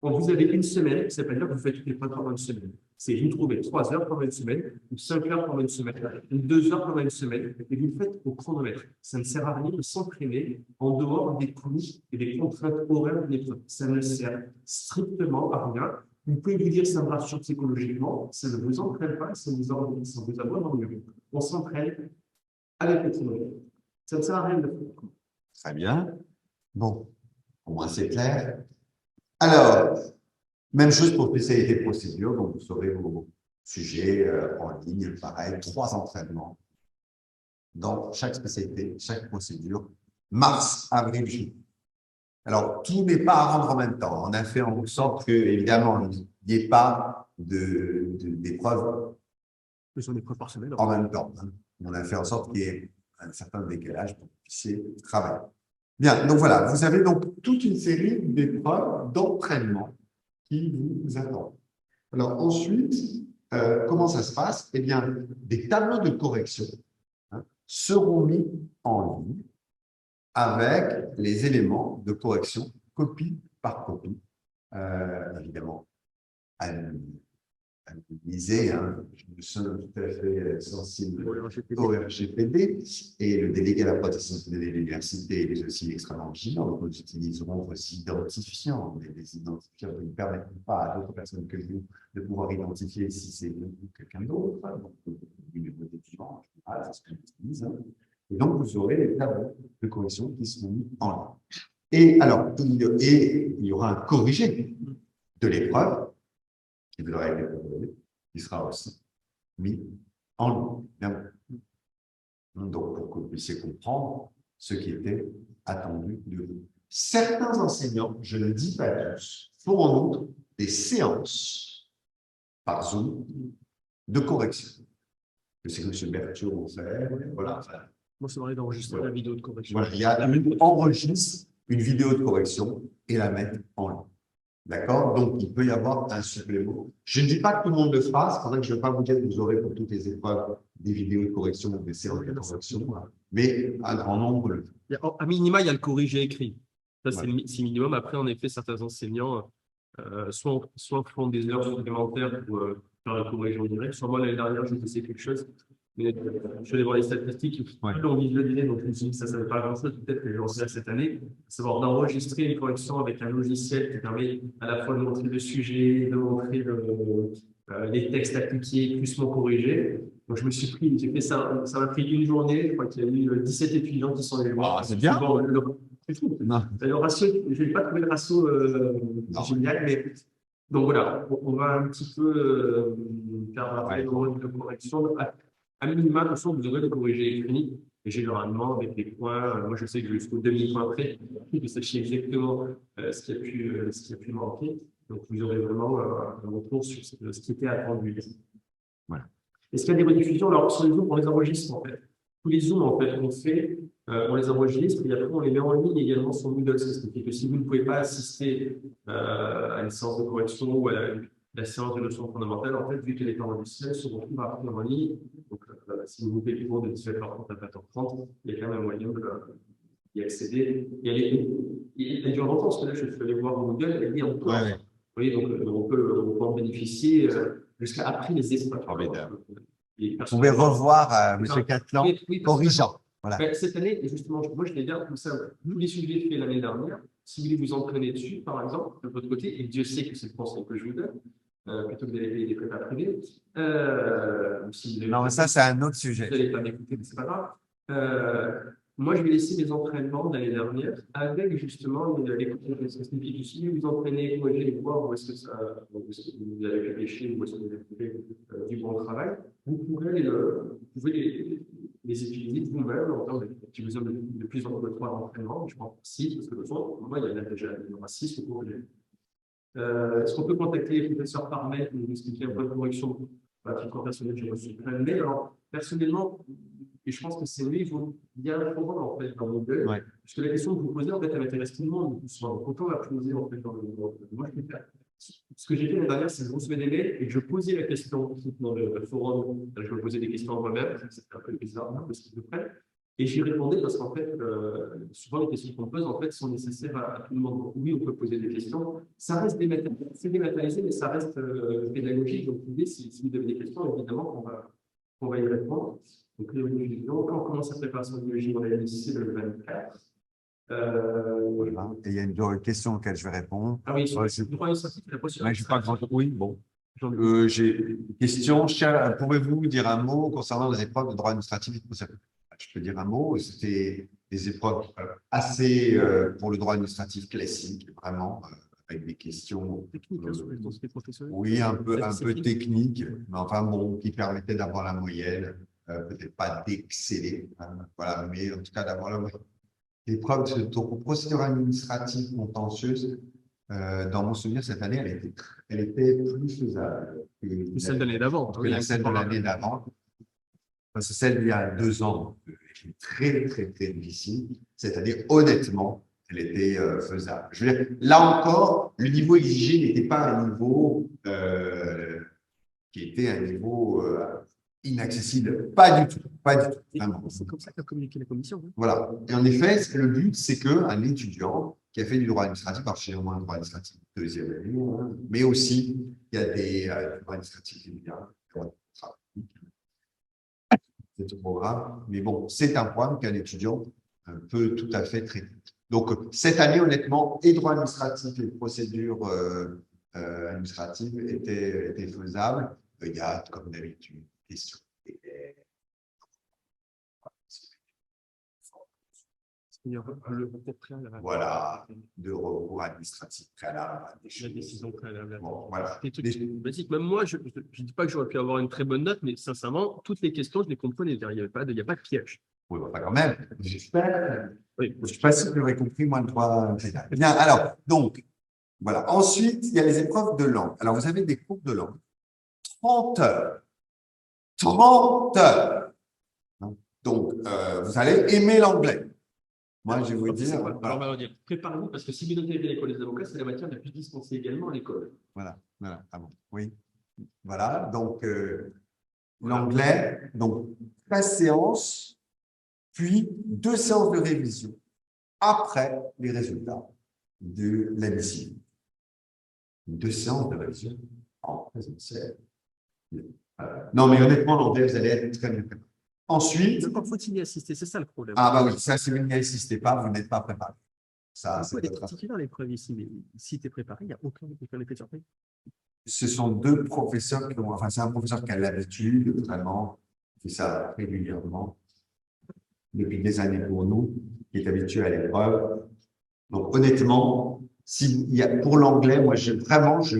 Speaker 2: Quand vous avez une semaine, ça veut pas dire que vous faites toutes les preuves pendant une semaine. C'est vous trouvez 3 heures pendant une semaine, ou 5 heures pendant une semaine, ou 2 heures pendant une semaine, et vous le faites au chronomètre. Ça ne sert à rien de s'entraîner en dehors des coûts et des contraintes horaires de l'épreuve. Ça ne sert strictement à rien. Vous pouvez vous dire que ça me rassure psychologiquement, ça ne vous entraîne pas, ça vous abonne en mieux. On s'entraîne avec le chronomètre. Ça ne sert à rien de le faire.
Speaker 1: Très bien. Bon, au moins c'est clair. Alors, même chose pour spécialité procédure, donc vous saurez vos sujets en ligne, pareil, 3 entraînements dans chaque spécialité, chaque procédure, mars, avril, juillet. Alors, tout n'est pas à rendre en même temps. On a fait en sorte que, évidemment, il n'y ait pas d'épreuves
Speaker 2: par semaine
Speaker 1: en même temps. On a fait en sorte qu'il y ait un certain décalage pour que vous puissiez travailler. Bien, donc voilà, vous avez donc toute une série d'épreuves d'entraînement qui vous attendent. Alors ensuite, comment ça se passe? Eh bien, des tableaux de correction seront mis en ligne avec les éléments de correction copie par copie, évidemment, anonymisé, hein. Nous sommes tout à fait sensibles au RGPD et le délégué à la protection des données de l'université est aussi extrêmement vigilant. Donc, nous utiliserons vos identifiants, mais les identifiants ne permettront pas à d'autres personnes que vous de pouvoir identifier si c'est vous ou quelqu'un d'autre. Donc, le numéro d'étudiant, c'est ce que j'utilise. Hein. Et donc, vous aurez les tableaux de correction qui seront mis en ligne. Et alors, il y aura un corrigé de l'épreuve qui devrait être déposé, qui sera aussi mis en ligne. Donc, pour que vous puissiez comprendre ce qui était attendu de vous. Certains enseignants, je ne dis pas tous, font en outre des séances par Zoom de correction. Je sais que M. Berthiaud fait, voilà.
Speaker 2: Moi, ça m'arrive d'enregistrer la vidéo de correction.
Speaker 1: Voilà, il y a enregistre une vidéo de correction et la mettre en ligne. D'accord? Donc, il peut y avoir un supplément. Je ne dis pas que tout le monde le fera, c'est pour ça que je ne vais pas vous dire que vous aurez pour toutes les épreuves des vidéos de correction ou des séances de correction, mais un grand nombre le font.
Speaker 2: À minima, il y a le corrigé écrit. Ça, c'est
Speaker 1: Ouais.
Speaker 2: le minimum. Après, en effet, certains enseignants soit font des heures supplémentaires pour faire le corrigé en direct, soit moi, l'année dernière, j'ai testé quelque chose. Mais je suis allé voir les statistiques,
Speaker 1: Ouais.
Speaker 2: plus on visualisait, donc je me suis dit que ça ne savait pas grand-chose, peut-être que je vais lancer ça cette année, savoir d'enregistrer une correction avec un logiciel qui permet à la fois de montrer le sujet, de montrer les textes appliqués, plus mon corrigé. Donc je me suis pris, j'ai fait ça, ça m'a pris une journée, je crois qu'il y a eu 17 étudiants qui sont allés le voir.
Speaker 1: Ah, c'est bien.
Speaker 2: Bon,
Speaker 1: Non.
Speaker 2: le ratio, je n'ai pas trouvé le ratio génial, mais donc voilà, on va un petit peu faire après le rôle de correction. À minima, de toute façon, vous aurez le corrigé écrit et généralement avec les points. Moi, je sais que jusqu'au demi-point près, vous sachiez exactement ce qui a pu manquer. Donc, vous aurez vraiment un retour sur ce qui était attendu.
Speaker 1: Voilà.
Speaker 2: Est-ce qu'il y a des rediffusions? Alors, sur les Zooms, on les enregistre en fait. Tous les Zooms en fait, qu'on fait, on les enregistre et après, on les met en ligne également sur Moodle. Ce qui signifie que si vous ne pouvez pas assister à une séance de correction ou à la séance de leçon fondamentale, en fait, vu qu'elle est enregistrée, elle se retrouve après en ligne. Donc, si vous vous payez pour de 17h30 à 20h30, il y a quand même un moyen d'y accéder. Et elle dure longtemps, parce que là, je suis allé voir Moodle, elle est encore.
Speaker 1: Ouais, ouais.
Speaker 2: Oui, donc on peut en bénéficier jusqu'à après les épreuves.
Speaker 1: Formidable. Vous pouvez revoir M. Catlan corrigeant. Voilà.
Speaker 2: Ben, cette année, et justement, moi je l'ai bien comme ça, tous les sujets faits l'année dernière, si vous voulez vous entraîner dessus, par exemple, de votre côté, et Dieu sait que c'est le conseil que je vous donne, plutôt que d'aller payer des prépas privés.
Speaker 1: Non, mais ça, c'est un autre sujet.
Speaker 2: Vous n'allez pas m'écouter, mais c'est pas grave. Moi, je vais laisser mes entraînements de l'année dernière avec justement les cours. Ça signifie que si vous vous entraînez, corrigez, voir où est-ce que vous avez réfléchi, où est-ce que vous avez trouvé du bon travail, vous pouvez les utiliser vous-même en temps si vous avez de plus en plus de 3 d'entraînement, je pense 6, parce que le fond, moi, il y en a déjà, il y en aura 6 au cours de est-ce qu'on peut contacter les professeurs par mail pour nous expliquer un peu de correction? À titre personnel, j'ai reçu plein de mails. Alors, personnellement, et je pense que c'est lui, il faut bien répondre en fait dans mon gueule.
Speaker 1: Ouais.
Speaker 2: Parce que la question que vous posez, en fait, elle m'intéresse tout le monde. Donc, autant la poser en fait dans le. Moi, je peux faire. Ce que j'ai fait l'année dernière, c'est que je recevais des mails et que je posais la question dans le forum. Je me posais des questions moi-même. C'était un peu bizarre, un peu ce qu'ils me prennent. Et j'y répondais parce qu'en fait, souvent les questions qu'on pose en fait sont nécessaires à tout le monde. Donc, oui, on peut poser des questions. Ça reste dématérialisé, mais ça reste pédagogique. Donc l'idée, si vous avez des questions, évidemment, on va y répondre. Donc quand on commence à préparer son biologie, on va initier le 24.
Speaker 1: Voilà. Et il y a une question auquel je vais répondre.
Speaker 2: Ah oui, sur le droit administratif, il n'y a pas sur.
Speaker 1: Je pas grand chose. Oui, bon. J'ai une question. Pouvez-vous dire un mot concernant les épreuves de droit administratif? Je peux dire un mot. C'était des épreuves assez pour le droit administratif classique, vraiment, avec des questions.
Speaker 2: Technique, dans ce qui est professionnel.
Speaker 1: Oui, un peu technique, mais enfin bon, qui permettait d'avoir la moyenne, peut-être pas d'exceller, hein, voilà, mais en tout cas d'avoir la moyenne. L'épreuve de procédure administrative contentieuse, dans mon souvenir, cette année, elle était plus faisable
Speaker 2: que celle de l'année d'avant.
Speaker 1: Que celle de l'année d'avant. Parce que celle d'il y a 2 ans était très, très, très difficile. Cette année, honnêtement, elle était faisable. Je veux dire, là encore, le niveau exigé n'était pas un niveau qui était un niveau inaccessible. Pas du tout. Pas du tout. Vraiment.
Speaker 2: C'est comme ça qu'a communiqué la commission. Hein.
Speaker 1: Voilà. Et en effet, le but, c'est qu'un étudiant qui a fait du droit administratif, alors chez moi, droit administratif deuxième année, hein, mais aussi, il y a des droits administratifs immédiats, c'est un programme, mais bon, c'est un programme qu'un étudiant peut tout à fait traiter. Donc, cette année, honnêtement, et droit administratif et procédure administrative étaient faisables. Il y a, comme d'habitude, questions. Voilà, de recours administratif préalable.
Speaker 2: La décision préalable.
Speaker 1: Bon, voilà.
Speaker 2: Basique. Même moi, je ne dis pas que j'aurais pu avoir une très bonne note, mais sincèrement, toutes les questions, je les comprenais. Il n'y a pas de piège.
Speaker 1: Oui, enfin, quand même, j'espère. Oui. Je ne sais pas si vous l'aurez compris, moi, le droit pénal. Bien, alors, donc, voilà. Ensuite, il y a les épreuves de langue. Alors, vous avez des cours de langue. 30 heures. 30 heures. Donc, vous allez aimer l'anglais. Moi, je vais vous dire.
Speaker 2: Alors, on va dire, préparez-vous, parce que si vous intégrez l'école des avocats, c'est la matière la plus dispensée également à l'école.
Speaker 1: Voilà, voilà. Ah bon, oui. Voilà, donc, l'anglais, donc, 13 séances, puis 2 séances de révision après les résultats de l'admissibilité. 2 séances de révision en présentiel. Non, mais honnêtement, l'anglais, vous allez être très bien préparé. Ensuite.
Speaker 2: Encore faut-il y assister, c'est ça le problème.
Speaker 1: Ah, bah oui, ça, si vous n'y assistez pas, vous n'êtes pas préparé. Ça,
Speaker 2: c'est particulier l'épreuve ici, mais si tu es préparé, il n'y a aucun effet surprise.
Speaker 1: Ce sont 2 professeurs qui ont, enfin, c'est un professeur qui a l'habitude, vraiment, qui fait ça régulièrement, depuis des années pour nous, qui est habitué à l'épreuve. Donc, honnêtement, pour l'anglais, moi, je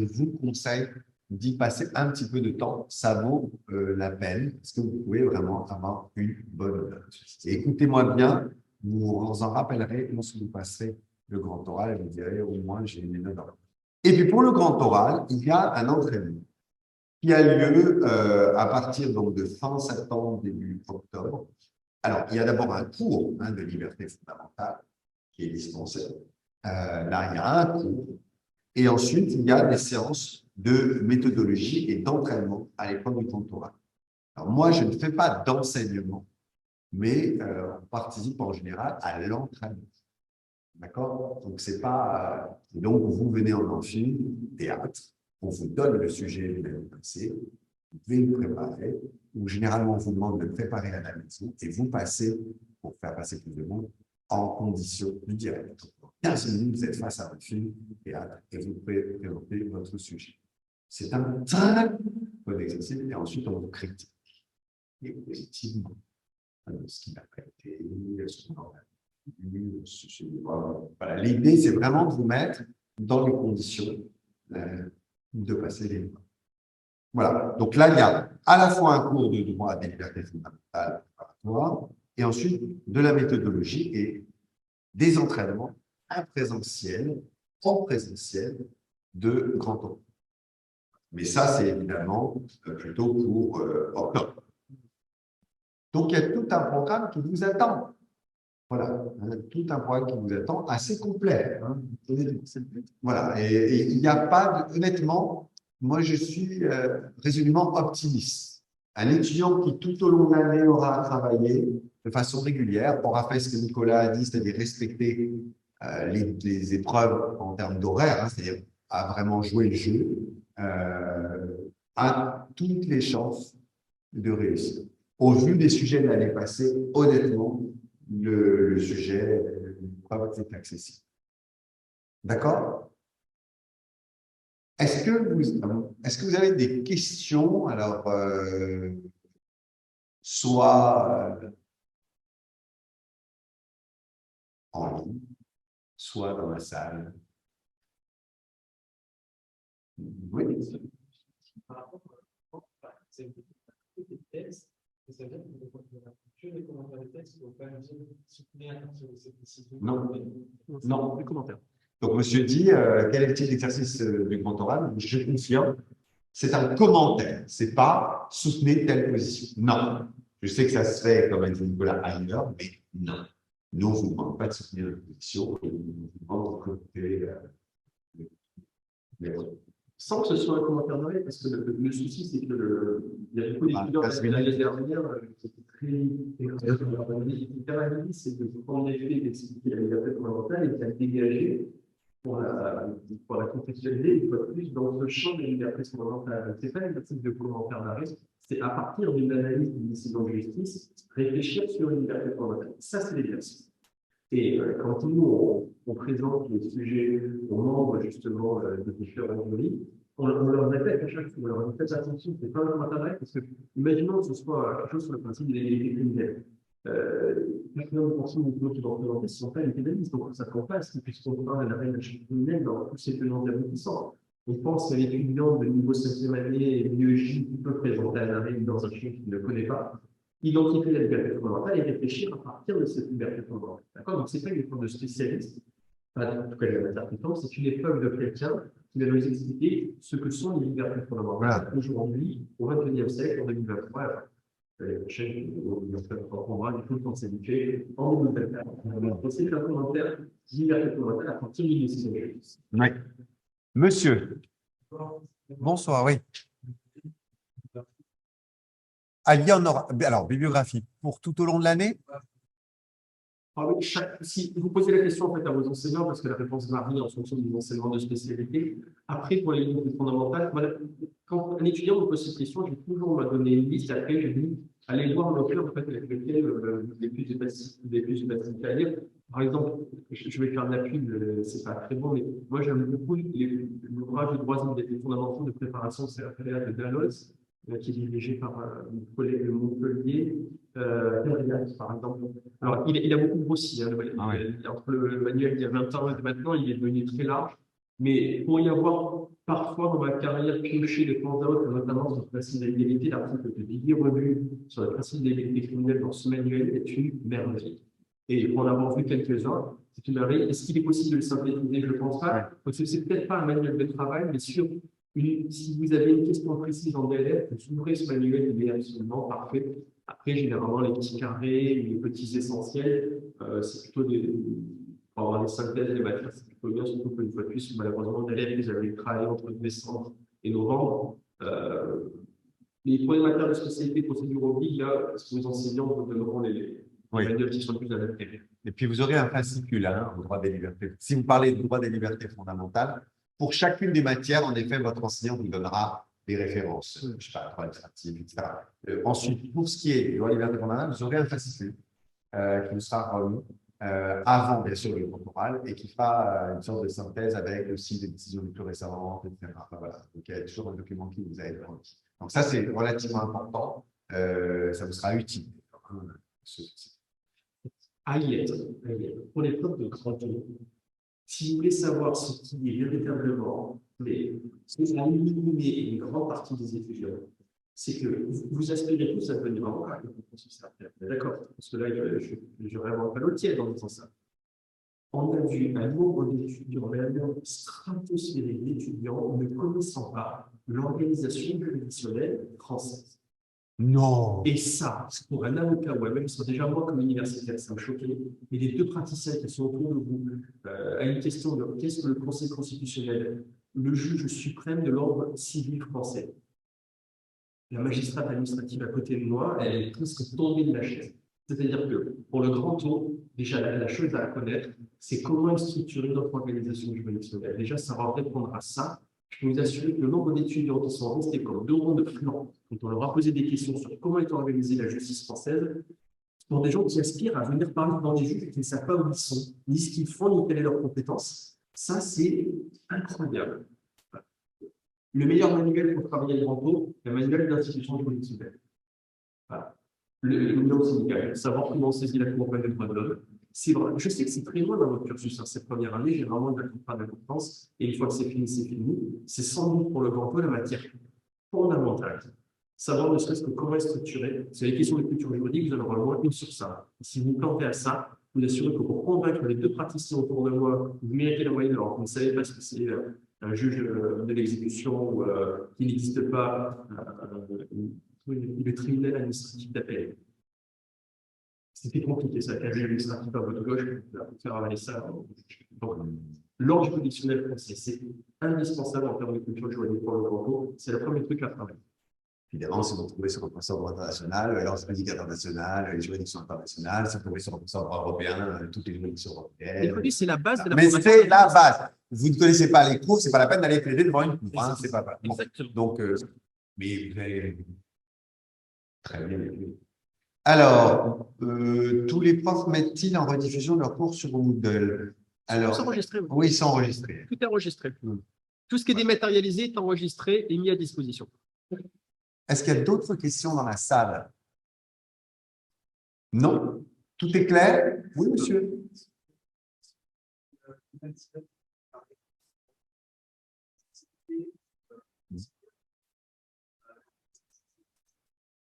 Speaker 1: vous conseille d'y passer un petit peu de temps. Ça vaut la peine, parce que vous pouvez vraiment avoir une bonne note. Et écoutez-moi bien, vous en rappellerez lorsque vous passerez le grand oral et vous direz, au moins, j'ai une note. Et puis, pour le grand oral, il y a un entraînement qui a lieu à partir donc, de fin septembre, début octobre. Alors, il y a d'abord un cours de liberté fondamentale qui est dispensé. Là, il y a un cours. Et ensuite, il y a des séances de méthodologie et d'entraînement à l'épreuve du grand oral. Alors, moi, je ne fais pas d'enseignement, mais on participe en général à l'entraînement. D'accord? Donc, c'est pas. Donc, vous venez en amphi, théâtre, on vous donne le sujet que vous allez passer, vous devez le préparer, ou généralement, on vous demande de le préparer à la maison, et vous passez, pour faire passer plus de monde, en condition du direct. 15 minutes, vous êtes face à votre film, théâtre, et vous pouvez présenter votre sujet. C'est un très bon exercice, et ensuite, on vous critique. Et positivement, ce qui n'a pas été, ce qu'on a voilà, l'idée, c'est vraiment de vous mettre dans les conditions de passer les lois. Voilà. Donc là, il y a à la fois un cours de droit des libertés fondamentales préparatoires et ensuite de la méthodologie et des entraînements en présentiel de grand oral. Mais ça, c'est évidemment plutôt pour octobre. Donc, il y a tout un programme qui vous attend. Voilà, tout un programme qui vous attend, assez complet. Hein. Voilà, et il n'y a pas, honnêtement, moi je suis résolument optimiste. Un étudiant qui tout au long de l'année aura travaillé de façon régulière, aura fait ce que Nicolas a dit, c'est-à-dire respecter les épreuves en termes d'horaire, hein, c'est-à-dire à vraiment jouer le jeu, a toutes les chances de réussir. Au vu des sujets de l'année passée, honnêtement, le sujet est accessible. D'accord? Est-ce que vous avez des questions? Alors, soit en ligne, soit dans la salle. Oui.
Speaker 2: Par rapport c'est des textes, ça veut dire que les commentaires de texte, il ne faut pas dire soutenir cette décision.
Speaker 1: Non,
Speaker 2: les commentaires.
Speaker 1: Donc, monsieur dit, quel est le type d'exercice du grand oral? Je confirme, c'est un commentaire, ce n'est pas soutenir telle position. Non. Je sais que ça se fait, comme a dit Nicolas, ailleurs, mais non. Nous, on ne vous demande pas de soutenir une position, on vous demande de commenter les autres.
Speaker 2: Sans que ce soit un commentaire de parce que le souci, c'est que il y a beaucoup d'étudiants l'année dernière qui étaient c'est de prendre l'effet d'expliquer la liberté fondamentale et de la dégager pour la contextualiser une fois de plus dans ce champ de la liberté fondamentale. Ce n'est pas un exercice de commentaire d'arrêt, c'est à partir d'une analyse d'une décision de justice, réfléchir sur une liberté fondamentale. Ça, c'est l'exercice. Et quand nous, on présente les sujets aux membres, justement, de différents jurys, on leur répète à chaque fois, on leur dit faites attention, c'est pas un intérêt, parce que, imaginons que ce soit quelque chose sur le principe de l'égalité criminelle. Maintenant, nous pensons que qui vont présenter, ce ne sont pas les pénalistes, donc ça ne compte pas, puisqu'on parle de la règle criminelle dans tous ces tenants aboutissants. On pense à l'étudiant de niveau 5e année et biologie qui peut présenter un arrêt dans un champ qu'il ne connaît pas, identifier la liberté fondamentale et réfléchir à partir de cette liberté fondamentale. D'accord? Donc, ce n'est pas une épreuve de spécialiste, en tout cas, la matière c'est une épreuve de quelqu'un qui va nous expliquer ce que sont les libertés fondamentales aujourd'hui, au XXIe siècle, en 2023. L'année prochaine, on prendra du coup de s'éduquer en 2024. Donc, c'est un commentaire liberté fondamentale à partir d'une décision de justice.
Speaker 1: Oui. Monsieur. Bonsoir, oui. Ah, il y en aura. Alors, bibliographie, pour tout au long de l'année?
Speaker 2: Ah oui, si vous posez la question en fait, à vos enseignants, parce que la réponse varie en fonction des enseignements de spécialité, après, pour les libertés fondamentales, voilà, quand un étudiant me pose cette question, j'ai toujours donné une liste, après, je dis, allez voir l'auteur en fait, avec lequel les plus de facilité à lire. Par exemple, je vais faire de la pub, c'est pas très bon, mais moi j'aime beaucoup l'ouvrage de droits et libertés fondamentaux de préparation séculaire de Dalloz, qui est dirigé par un collègue de Montpellier, par exemple. Alors, il a beaucoup grossi. Hein, entre le manuel il y a 20 ans et maintenant, il est devenu très large. Mais pour y avoir parfois dans ma carrière pioché de temps à autre, notamment sur le principe d'égalité, l'article de Didier Rebu sur le principe d'égalité criminelle dans ce manuel est une merveille. Et pour en avoir vu quelques-uns, c'est une merveille. Est-ce qu'il est possible de le synthétiser? Je ne pense pas. Parce que c'est peut-être pas un manuel de travail, mais si vous avez une question précise en DLF, vous ouvrez ce manuel, il est absolument parfait. Après, généralement, les petits carrés, les petits essentiels, c'est plutôt pour avoir des synthèses des matières, c'est plutôt bien, surtout qu'une fois de plus, malheureusement, d'élèves, vous avez travaillé entre décembre et novembre. Mais pour les matières de spécialité, procédure oblige, là, vos enseignants vous donneront les manuels qui sont plus adaptés.
Speaker 1: Et puis, vous aurez un fascicule, au droit des libertés. Si vous parlez du droit des libertés fondamentales, pour chacune des matières, en effet, votre enseignant vous donnera des références, je ne sais pas, droit administratif, etc. Ensuite, pour ce qui est des droits des libertés fondamentales, vous aurez un fascicule qui vous sera remis avant, bien sûr, le cours oral et qui fera une sorte de synthèse avec aussi des décisions les plus récentes, etc. Enfin, voilà. Donc, il y a toujours un document qui vous aide. Donc, ça, c'est relativement important. Ça vous sera utile.
Speaker 2: À y être. Pour les profs de grand tour, si vous voulez savoir ce qui est véritablement, ce qui a éliminé une grande partie des étudiants, c'est que vous aspirez tous à devenir avocat. D'accord? Parce que là, je vraiment pas l'autre tiers dans le sens-là. On a vu un nombre d'étudiants, mais un nombre stratosphérique d'étudiants ne connaissant pas l'organisation juridictionnelle française.
Speaker 1: Non.
Speaker 2: Et ça, pour un avocat ou même soit déjà moi comme universitaire, ça me choquait. Et les deux praticiens qui sont autour de vous, à une question de qu'est-ce que le Conseil constitutionnel, le juge suprême de l'ordre civil français. La magistrate administrative à côté de moi, elle est presque tombée de la chaise. C'est-à-dire que pour le grand tour, déjà la chose à connaître, c'est comment est structurée notre organisation juridictionnelle. Déjà, savoir répondre à ça. Je peux vous assurer que le nombre d'étudiants qui sont restés comme deux ronds de flanc quand on leur a posé des questions sur comment est organisée la justice française, pour des gens qui aspirent à venir parler devant des juges et qui ne savent pas où ils sont, ni ce qu'ils font, ni quelles sont leurs compétences, ça c'est incroyable. Le meilleur manuel pour travailler le grand tour, c'est le manuel d'institution juridictionnelle. Voilà. Le numéro syndical, savoir comment on saisit la Cour des droits de l'homme. Je sais que c'est très loin dans votre cursus, cette première année, généralement, il n'y a pas d'importance, et une fois que c'est fini, c'est fini. C'est sans doute pour le grand tour la matière fondamentale. Savoir ne serait-ce que comment est structuré. C'est les questions de culture juridique, vous en aurez au moins une sur ça. Et si vous plantez à ça, vous assurez que pour convaincre les deux praticiens autour de moi, vous méritez la moyenne, alors que vous ne savez pas ce que c'est un juge de l'exécution ou qui n'existe pas, le tribunal administratif d'appel. C'était compliqué, ça, qu'un juge administratif à votre gauche, pour faire avaler ça. Donc, l'ordre juridictionnel français, c'est indispensable en termes de culture juridique pour le grand cours. C'est le premier truc à travailler.
Speaker 1: Évidemment, si vous vous trouvez sur le professeur de droit international, l'ordre juridique international, les juridictions internationales, si vous trouvez sur le professeur de droit européen, toutes les juridictions européennes.
Speaker 3: C'est la base de la
Speaker 1: Mais
Speaker 3: formation.
Speaker 1: c'est la base. Vous ne connaissez pas les cours, c'est pas la peine d'aller plaider devant une cour. Hein, c'est pas grave.
Speaker 3: Exactement.
Speaker 1: Donc, mais vous avez très bien. Alors, tous les profs mettent-ils en rediffusion leurs cours sur Moodle? Alors,
Speaker 3: Tout est enregistré.
Speaker 1: oui, ils sont enregistrés.
Speaker 3: Tout est enregistré. Tout ce qui est dématérialisé est enregistré et mis à disposition.
Speaker 1: Est-ce qu'il y a d'autres questions dans la salle? Non? Tout est clair? Oui, monsieur.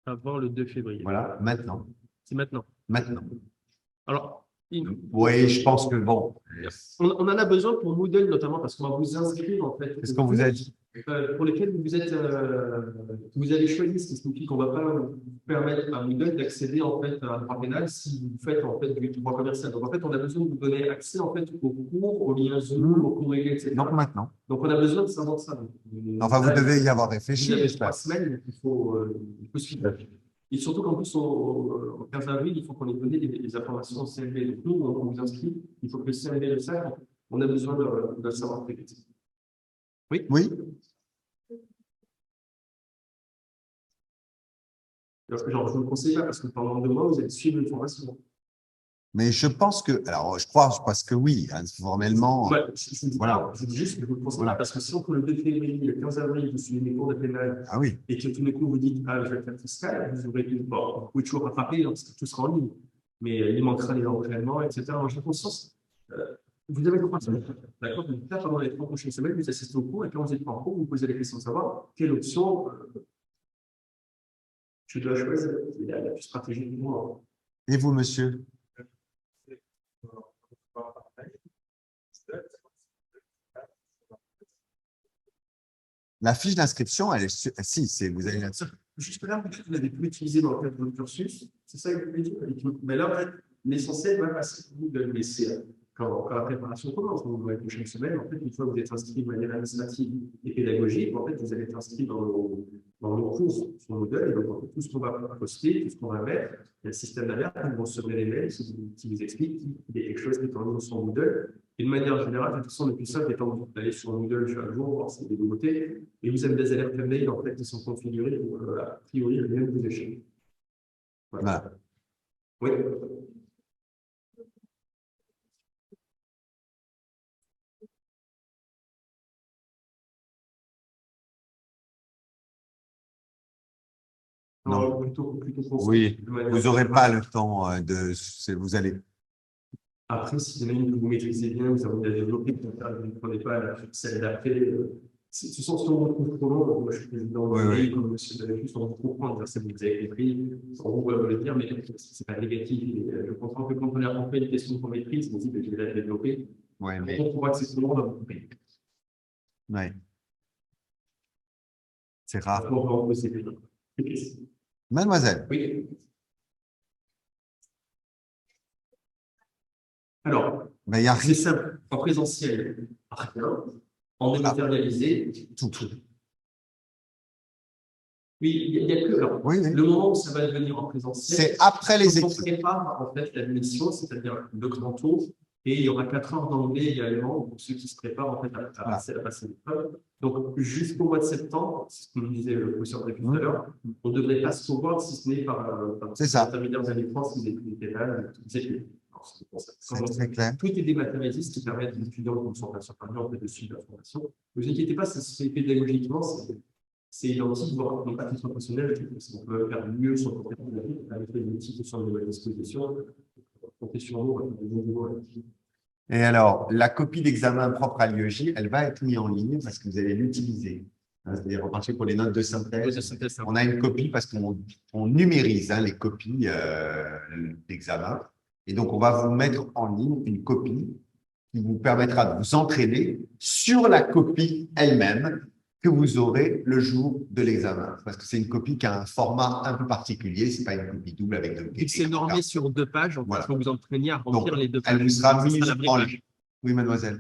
Speaker 3: Avant le 2 février.
Speaker 1: Voilà, maintenant.
Speaker 3: C'est maintenant.
Speaker 1: Maintenant.
Speaker 3: Alors,
Speaker 1: oui, je pense que bon.
Speaker 3: on en a besoin pour Moodle notamment parce qu'on va vous inscrire en fait.
Speaker 1: Qu'est-ce qu'on vous a dit?
Speaker 3: Pour lesquels vous avez choisi, ce qui signifie qu'on ne va pas vous permettre à Moodle d'accéder en fait à un droit pénal si vous faites en fait du droit commercial. Donc en fait, on a besoin de vous donner accès en fait aux cours, aux liens Zoom, aux cours réguliers, etc.
Speaker 1: Donc maintenant.
Speaker 3: Donc on a besoin de savoir ça. Donc,
Speaker 1: enfin, vous devez y avoir
Speaker 3: vous
Speaker 1: réfléchi.
Speaker 3: avez 3 semaines, donc il faut suivre. Et surtout qu'en plus, au 15 avril, il faut qu'on ait donné des informations au CNV. Donc nous, on vous inscrit, il faut que le CNV le sache. On a besoin de le savoir très vite. Oui.
Speaker 1: Oui.
Speaker 3: Genre, je vous le conseille pas parce que pendant 2 mois, vous allez suivre une formation.
Speaker 1: Mais je pense que, alors je crois parce que oui, hein, formellement.
Speaker 3: Ouais, je dis juste que je vous le conseille pas parce que si entre le 2 février et le 15 avril, vous suivez mes cours de pénal
Speaker 1: Ah oui.
Speaker 3: et que tout d'un coup vous dites je vais faire fiscal, vous aurez dit bon, vous pouvez toujours rattraper parce que tout sera en ligne. Mais il manquera les entraînements, etc. Moi, j'ai conscience. Vous avez compris ça. D'accord? Donc, là, pendant les 3 prochaines semaines, vous assistez au cours et quand vous êtes en cours, vous posez la question de savoir quelle option je dois choisir la plus stratégique pour moi.
Speaker 1: Et vous, monsieur? La fiche d'inscription, elle est. Si, vous avez là-dessus.
Speaker 3: Juste là, vous l'avez pu utiliser dans le cadre de votre cursus. C'est ça que je voulais dire. Mais là, en fait, l'essentiel va passer pour vous de le laisser. Quand la préparation commence, donc dans les prochaines semaines, en fait, une fois que vous êtes inscrit de manière administrative et pédagogique, en fait, vous allez être inscrit dans nos cours sur Moodle. Et donc, en fait, tout ce qu'on va poster, tout ce qu'on va mettre, il y a le système d'alerte, vous recevrez les mails qui vous expliquent qu'il y a quelque chose qui est en ligne sur Moodle. Et de manière générale, de toute façon, le plus simple étant d'aller sur Moodle chaque jour, voir s'il y a des nouveautés. Et vous avez des alertes mail en fait, qui sont configurées pour, a priori, rien ne vous échappe.
Speaker 1: Voilà.
Speaker 3: Oui.
Speaker 1: Non.
Speaker 3: Plutôt
Speaker 1: oui, vous n'aurez pas le temps de. Vous allez.
Speaker 3: Après, si même vous maîtrisez bien, vous avez à développer, vous ne prenez pas celle d'après. Ce sont on retrouve trop long. Moi, je suis président de l'année, comme monsieur Dalacus, on retrouve trop, vous avez compris, on vous le dire, mais ce n'est pas négatif. Je comprends que quand on a compris une question qu'on maîtrise, on dit que je vais la développer.
Speaker 1: Oui, mais.
Speaker 3: On trouvera que c'est trop long d'avoir compris.
Speaker 1: Oui. C'est rare. Mademoiselle.
Speaker 3: Oui. Alors, c'est simple. En présentiel, rien. En dématérialisé, tout. Oui, il y a que. Alors, le moment où ça va devenir en présentiel,
Speaker 1: c'est après les études.
Speaker 3: On prépare en fait l'admission, c'est-à-dire le grand tour, et il y aura 4 heures d'anglais également pour ceux qui se préparent en fait à passer l'épreuve. Donc, jusqu'au mois de septembre, c'est ce que nous disait le professeur depuis tout à l'heure, on ne devrait pas se revoir si ce n'est par l'intermédiaire des France, des études pénales, toutes ces études. Tout est dématérialisé, ce qui permet à des étudiants qui ne sont pas sur Paris en fait, de suivre la formation. Ne vous inquiétez pas, c'est pédagogiquement, c'est identique, voire non pas titre professionnel, on peut faire mieux sur le côté avec les outils qui sont à notre disposition. Comptez sur nous.
Speaker 1: Et alors, la copie d'examen propre à l'IEJ, elle va être mise en ligne parce que vous allez l'utiliser. C'est-à-dire, en particulier pour les notes de synthèse, on a une copie parce qu'on numérise les copies d'examen. Et donc, on va vous mettre en ligne une copie qui vous permettra de vous entraîner sur la copie elle-même que vous aurez le jour de l'examen. Parce que c'est une copie qui a un format un peu particulier, ce n'est pas une copie double avec de.
Speaker 3: C'est normé sur 2 pages, donc il faut vous entraîner à remplir les 2 pages.
Speaker 1: Elle vous sera mise en ligne. Oui, mademoiselle.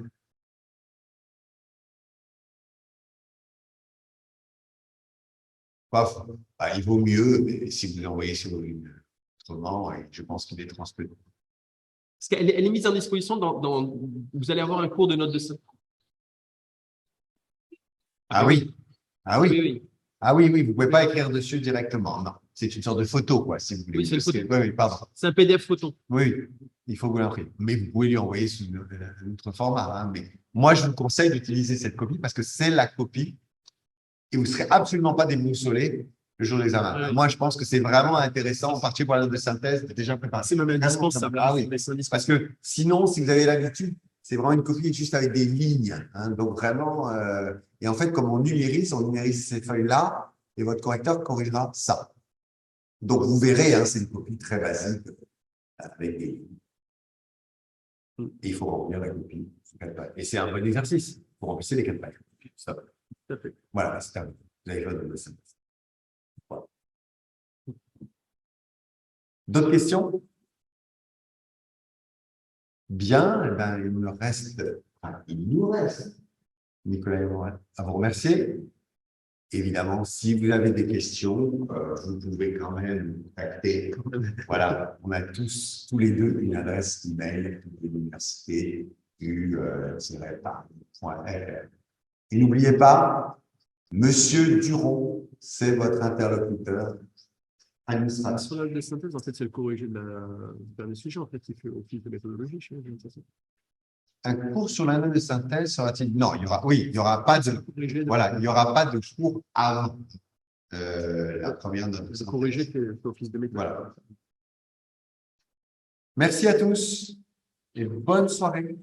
Speaker 1: Il vaut mieux, mais si vous l'envoyez sur une autrement, je pense qu'il est transmis.
Speaker 3: Parce qu'elle est mise en disposition vous allez avoir un cours de notes de synthèse.
Speaker 1: Ah oui, ah oui,
Speaker 3: Oui, oui.
Speaker 1: ah oui, oui, vous ne pouvez pas écrire dessus directement. Non, c'est une sorte de photo, quoi, si vous voulez.
Speaker 3: Oui, c'est une photo.
Speaker 1: Oui, oui, pardon.
Speaker 3: C'est un PDF photo.
Speaker 1: Oui, il faut que vous l'imprimiez. Mais vous pouvez lui envoyer sous un autre format. Hein. Mais moi, je vous conseille d'utiliser cette copie parce que c'est la copie et vous ne serez absolument pas déboussolé le jour de l'examen.
Speaker 3: Oui.
Speaker 1: Moi, je pense que c'est vraiment intéressant, en particulier pour la note de synthèse, de déjà préparer.
Speaker 3: C'est même indispensable.
Speaker 1: Ah oui, parce que sinon, si vous avez l'habitude, c'est vraiment une copie juste avec des lignes. Hein. Donc, vraiment, et en fait, comme on numérise ces feuilles-là et votre correcteur corrigera ça. Donc, vous verrez, hein, c'est une copie très basique avec des lignes. Et il faut remplir la copie. Et c'est un bon exercice. Vous remplissez les 4 pages. Ça va.
Speaker 3: Tout à fait.
Speaker 1: Voilà, c'est terminé. Vous avez fait de synthèse. Voilà. D'autres questions? Bien, eh ben, il nous reste, Nicolas et moi, à vous remercier. Évidemment, si vous avez des questions, vous pouvez quand même nous contacter. Voilà, on a tous les deux une adresse email de l'université u-par.fr. Et n'oubliez pas, Monsieur Duron, c'est votre interlocuteur administratif.
Speaker 3: Sur la note de synthèse, en fait, c'est le corrigé du dernier sujet, en fait, qui fait office de méthodologie.
Speaker 1: Un cours sur la note de synthèse sera-t-il? Non, il y aura pas de, voilà, il y aura pas de cours avant la première note de synthèse.
Speaker 3: Corrigé fait office de méthode.
Speaker 1: Voilà. Merci à tous et bonne soirée.